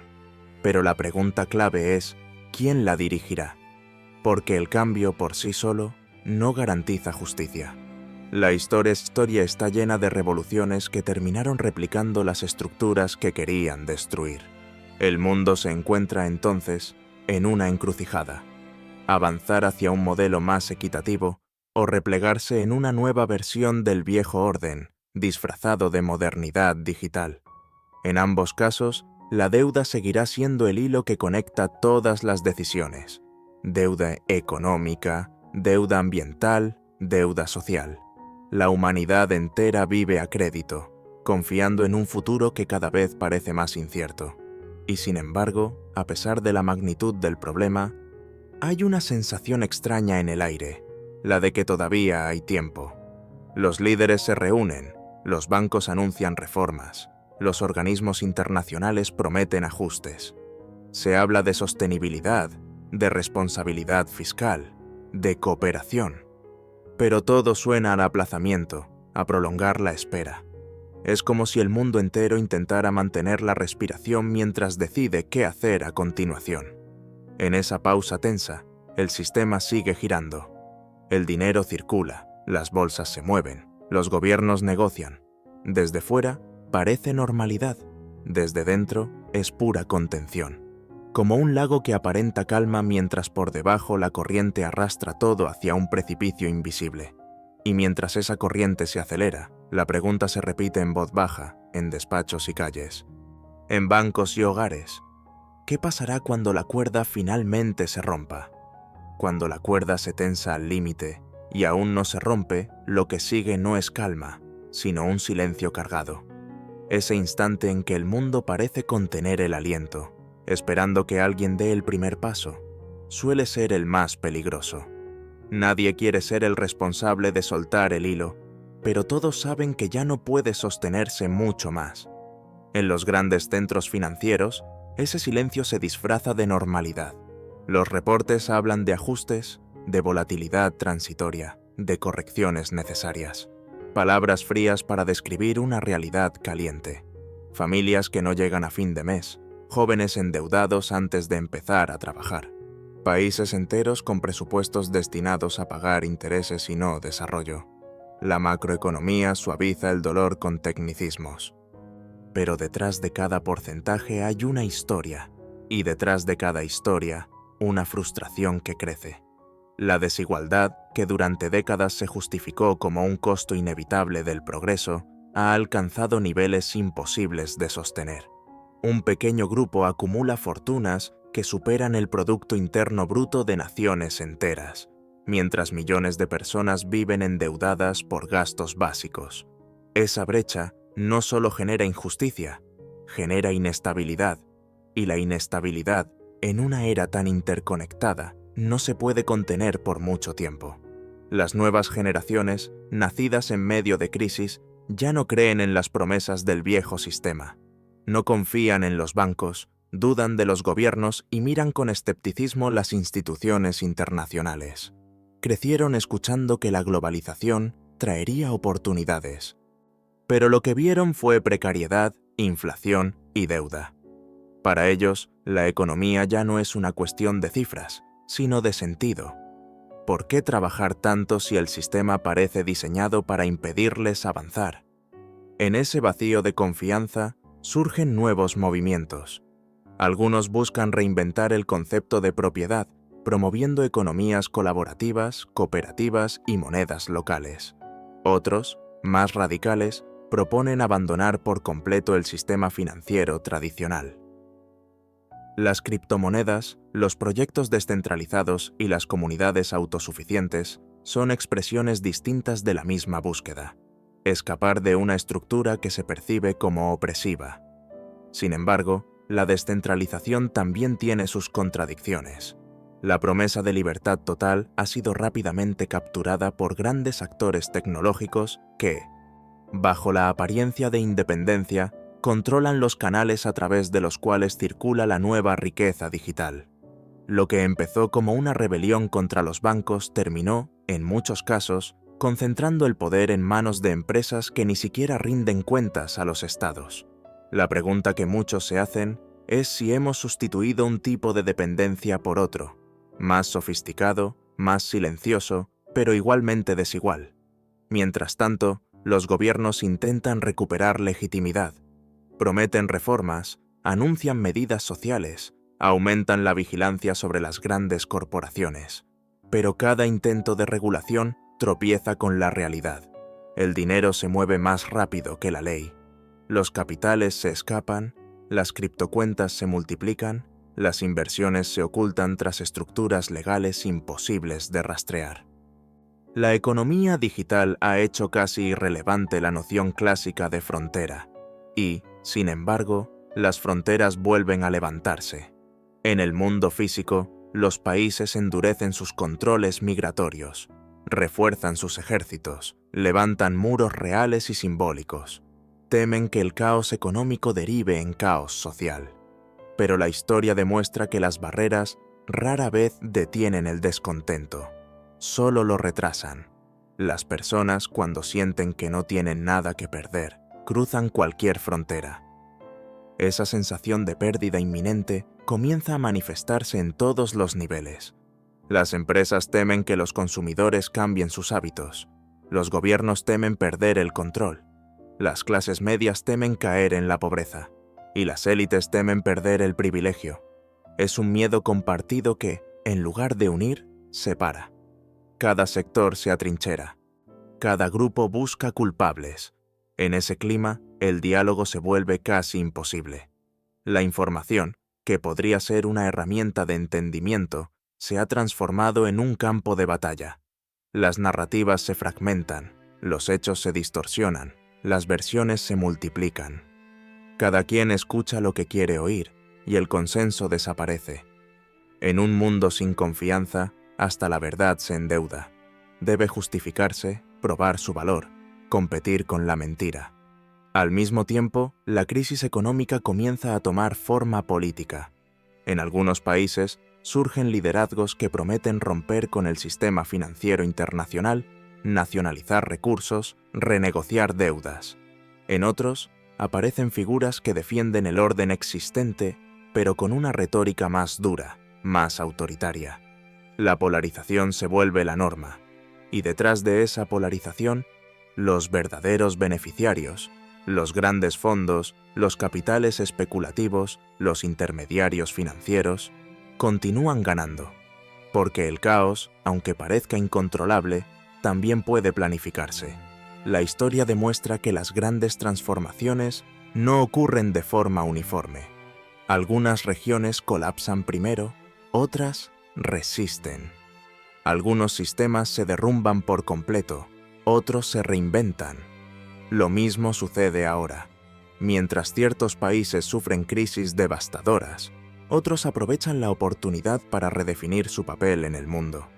Pero la pregunta clave es, ¿quién la dirigirá? Porque el cambio por sí solo no garantiza justicia. La historia está llena de revoluciones que terminaron replicando las estructuras que querían destruir. El mundo se encuentra entonces en una encrucijada: avanzar hacia un modelo más equitativo o replegarse en una nueva versión del viejo orden, disfrazado de modernidad digital. En ambos casos, la deuda seguirá siendo el hilo que conecta todas las decisiones: deuda económica, deuda ambiental, deuda social. La humanidad entera vive a crédito, confiando en un futuro que cada vez parece más incierto. Y sin embargo, a pesar de la magnitud del problema, hay una sensación extraña en el aire, la de que todavía hay tiempo. Los líderes se reúnen, los bancos anuncian reformas, los organismos internacionales prometen ajustes. Se habla de sostenibilidad, de responsabilidad fiscal, de cooperación. Pero todo suena al aplazamiento, a prolongar la espera. Es como si el mundo entero intentara mantener la respiración mientras decide qué hacer a continuación. En esa pausa tensa, el sistema sigue girando. El dinero circula, las bolsas se mueven, los gobiernos negocian. Desde fuera, parece normalidad. Desde dentro, es pura contención. Como un lago que aparenta calma mientras por debajo la corriente arrastra todo hacia un precipicio invisible. Y mientras esa corriente se acelera, la pregunta se repite en voz baja, en despachos y calles, en bancos y hogares. ¿Qué pasará cuando la cuerda finalmente se rompa? Cuando la cuerda se tensa al límite y aún no se rompe, lo que sigue no es calma, sino un silencio cargado. Ese instante en que el mundo parece contener el aliento, esperando que alguien dé el primer paso, suele ser el más peligroso. Nadie quiere ser el responsable de soltar el hilo, pero todos saben que ya no puede sostenerse mucho más. En los grandes centros financieros, ese silencio se disfraza de normalidad. Los reportes hablan de ajustes, de volatilidad transitoria, de correcciones necesarias. Palabras frías para describir una realidad caliente. Familias que no llegan a fin de mes, jóvenes endeudados antes de empezar a trabajar. Países enteros con presupuestos destinados a pagar intereses y no desarrollo. La macroeconomía suaviza el dolor con tecnicismos. Pero detrás de cada porcentaje hay una historia, y detrás de cada historia, una frustración que crece. La desigualdad, que durante décadas se justificó como un costo inevitable del progreso, ha alcanzado niveles imposibles de sostener. Un pequeño grupo acumula fortunas que superan el Producto Interno Bruto de naciones enteras, mientras millones de personas viven endeudadas por gastos básicos. Esa brecha no solo genera injusticia, genera inestabilidad, y la inestabilidad, en una era tan interconectada, no se puede contener por mucho tiempo. Las nuevas generaciones, nacidas en medio de crisis, ya no creen en las promesas del viejo sistema. No confían en los bancos, dudan de los gobiernos y miran con escepticismo las instituciones internacionales. Crecieron escuchando que la globalización traería oportunidades. Pero lo que vieron fue precariedad, inflación y deuda. Para ellos, la economía ya no es una cuestión de cifras, sino de sentido. ¿Por qué trabajar tanto si el sistema parece diseñado para impedirles avanzar? En ese vacío de confianza surgen nuevos movimientos. Algunos buscan reinventar el concepto de propiedad, promoviendo economías colaborativas, cooperativas y monedas locales. Otros, más radicales, proponen abandonar por completo el sistema financiero tradicional. Las criptomonedas, los proyectos descentralizados y las comunidades autosuficientes son expresiones distintas de la misma búsqueda: escapar de una estructura que se percibe como opresiva. Sin embargo, la descentralización también tiene sus contradicciones. La promesa de libertad total ha sido rápidamente capturada por grandes actores tecnológicos que, bajo la apariencia de independencia, controlan los canales a través de los cuales circula la nueva riqueza digital. Lo que empezó como una rebelión contra los bancos terminó, en muchos casos, concentrando el poder en manos de empresas que ni siquiera rinden cuentas a los estados. La pregunta que muchos se hacen es si hemos sustituido un tipo de dependencia por otro, más sofisticado, más silencioso, pero igualmente desigual. Mientras tanto, los gobiernos intentan recuperar legitimidad, prometen reformas, anuncian medidas sociales, aumentan la vigilancia sobre las grandes corporaciones. Pero cada intento de regulación tropieza con la realidad. El dinero se mueve más rápido que la ley. Los capitales se escapan, las criptocuentas se multiplican, las inversiones se ocultan tras estructuras legales imposibles de rastrear. La economía digital ha hecho casi irrelevante la noción clásica de frontera, y, sin embargo, las fronteras vuelven a levantarse. En el mundo físico, los países endurecen sus controles migratorios, refuerzan sus ejércitos, levantan muros reales y simbólicos. Temen que el caos económico derive en caos social. Pero la historia demuestra que las barreras rara vez detienen el descontento, solo lo retrasan. Las personas, cuando sienten que no tienen nada que perder, cruzan cualquier frontera. Esa sensación de pérdida inminente comienza a manifestarse en todos los niveles. Las empresas temen que los consumidores cambien sus hábitos. Los gobiernos temen perder el control. Las clases medias temen caer en la pobreza. Y las élites temen perder el privilegio. Es un miedo compartido que, en lugar de unir, separa. Cada sector se atrinchera. Cada grupo busca culpables. En ese clima, el diálogo se vuelve casi imposible. La información, que podría ser una herramienta de entendimiento, se ha transformado en un campo de batalla. Las narrativas se fragmentan, los hechos se distorsionan, las versiones se multiplican. Cada quien escucha lo que quiere oír, y el consenso desaparece. En un mundo sin confianza, hasta la verdad se endeuda. Debe justificarse, probar su valor, competir con la mentira. Al mismo tiempo, la crisis económica comienza a tomar forma política. En algunos países surgen liderazgos que prometen romper con el sistema financiero internacional, nacionalizar recursos, renegociar deudas. En otros, aparecen figuras que defienden el orden existente, pero con una retórica más dura, más autoritaria. La polarización se vuelve la norma, y detrás de esa polarización, los verdaderos beneficiarios, los grandes fondos, los capitales especulativos, los intermediarios financieros, continúan ganando, porque el caos, aunque parezca incontrolable, también puede planificarse. La historia demuestra que las grandes transformaciones no ocurren de forma uniforme. Algunas regiones colapsan primero, otras resisten. Algunos sistemas se derrumban por completo, otros se reinventan. Lo mismo sucede ahora. Mientras ciertos países sufren crisis devastadoras, otros aprovechan la oportunidad para redefinir su papel en el mundo.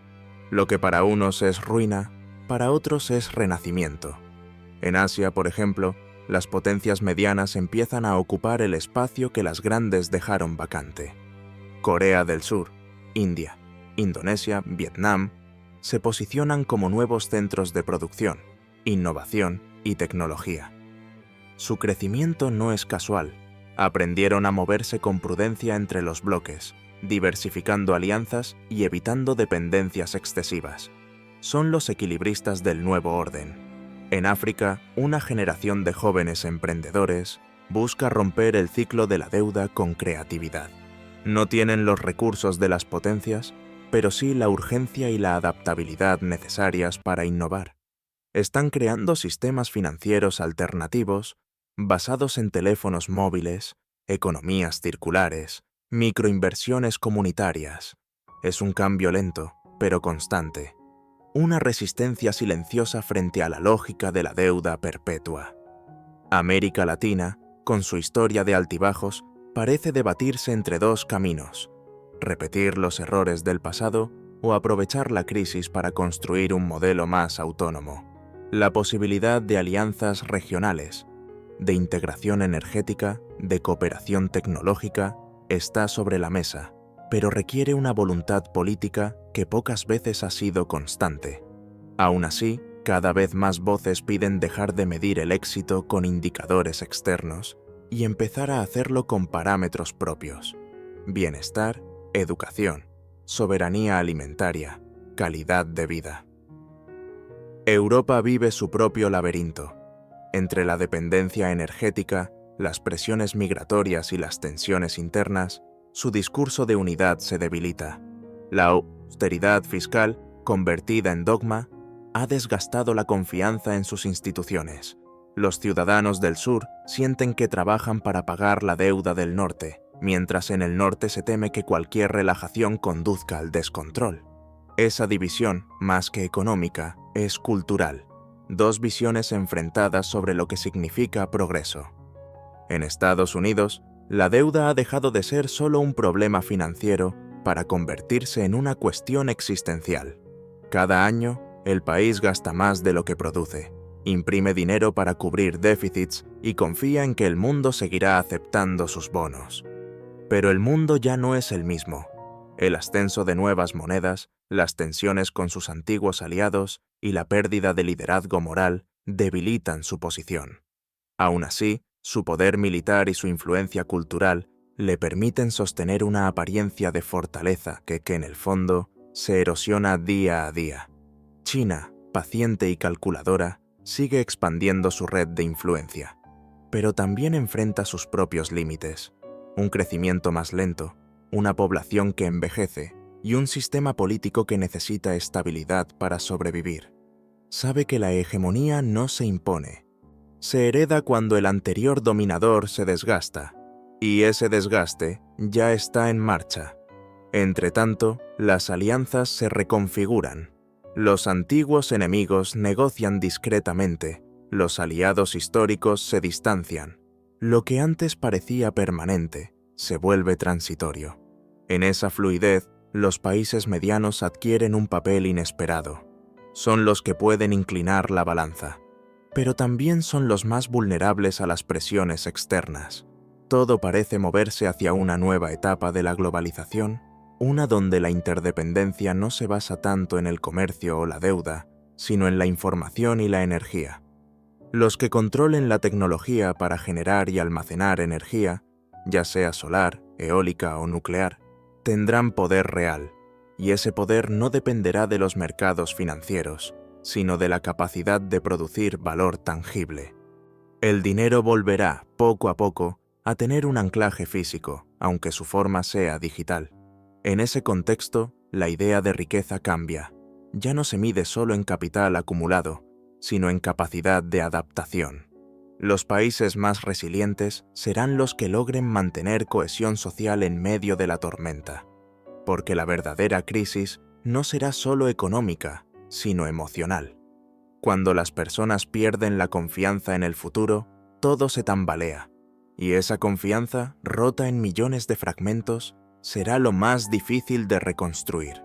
Lo que para unos es ruina, para otros es renacimiento. En Asia, por ejemplo, las potencias medianas empiezan a ocupar el espacio que las grandes dejaron vacante. Corea del Sur, India, Indonesia, Vietnam, se posicionan como nuevos centros de producción, innovación y tecnología. Su crecimiento no es casual. Aprendieron a moverse con prudencia entre los bloques, diversificando alianzas y evitando dependencias excesivas. Son los equilibristas del nuevo orden. En África, una generación de jóvenes emprendedores busca romper el ciclo de la deuda con creatividad. No tienen los recursos de las potencias, pero sí la urgencia y la adaptabilidad necesarias para innovar. Están creando sistemas financieros alternativos basados en teléfonos móviles, economías circulares, microinversiones comunitarias. Es un cambio lento, pero constante. Una resistencia silenciosa frente a la lógica de la deuda perpetua. América Latina, con su historia de altibajos, parece debatirse entre dos caminos: repetir los errores del pasado o aprovechar la crisis para construir un modelo más autónomo. La posibilidad de alianzas regionales, de integración energética, de cooperación tecnológica, está sobre la mesa, pero requiere una voluntad política que pocas veces ha sido constante. Aún así, cada vez más voces piden dejar de medir el éxito con indicadores externos y empezar a hacerlo con parámetros propios: bienestar, educación, soberanía alimentaria, calidad de vida. Europa vive su propio laberinto. Entre la dependencia energética, las presiones migratorias y las tensiones internas, su discurso de unidad se debilita. La austeridad fiscal, convertida en dogma, ha desgastado la confianza en sus instituciones. Los ciudadanos del sur sienten que trabajan para pagar la deuda del norte, mientras en el norte se teme que cualquier relajación conduzca al descontrol. Esa división, más que económica, es cultural. Dos visiones enfrentadas sobre lo que significa progreso. En Estados Unidos, la deuda ha dejado de ser solo un problema financiero para convertirse en una cuestión existencial. Cada año, el país gasta más de lo que produce, imprime dinero para cubrir déficits y confía en que el mundo seguirá aceptando sus bonos. Pero el mundo ya no es el mismo. El ascenso de nuevas monedas, las tensiones con sus antiguos aliados y la pérdida de liderazgo moral debilitan su posición. Aún así, su poder militar y su influencia cultural le permiten sostener una apariencia de fortaleza que en el fondo se erosiona día a día. China, paciente y calculadora, sigue expandiendo su red de influencia, pero también enfrenta sus propios límites: un crecimiento más lento, una población que envejece y un sistema político que necesita estabilidad para sobrevivir. Sabe que la hegemonía no se impone, se hereda cuando el anterior dominador se desgasta, y ese desgaste ya está en marcha. Entretanto, las alianzas se reconfiguran. Los antiguos enemigos negocian discretamente, los aliados históricos se distancian. Lo que antes parecía permanente se vuelve transitorio. En esa fluidez, los países medianos adquieren un papel inesperado. Son los que pueden inclinar la balanza, pero también son los más vulnerables a las presiones externas. Todo parece moverse hacia una nueva etapa de la globalización, una donde la interdependencia no se basa tanto en el comercio o la deuda, sino en la información y la energía. Los que controlen la tecnología para generar y almacenar energía, ya sea solar, eólica o nuclear, tendrán poder real, y ese poder no dependerá de los mercados financieros, sino de la capacidad de producir valor tangible. El dinero volverá, poco a poco, a tener un anclaje físico, aunque su forma sea digital. En ese contexto, la idea de riqueza cambia. Ya no se mide solo en capital acumulado, sino en capacidad de adaptación. Los países más resilientes serán los que logren mantener cohesión social en medio de la tormenta, porque la verdadera crisis no será solo económica, sino emocional. Cuando las personas pierden la confianza en el futuro, todo se tambalea, y esa confianza, rota en millones de fragmentos, será lo más difícil de reconstruir.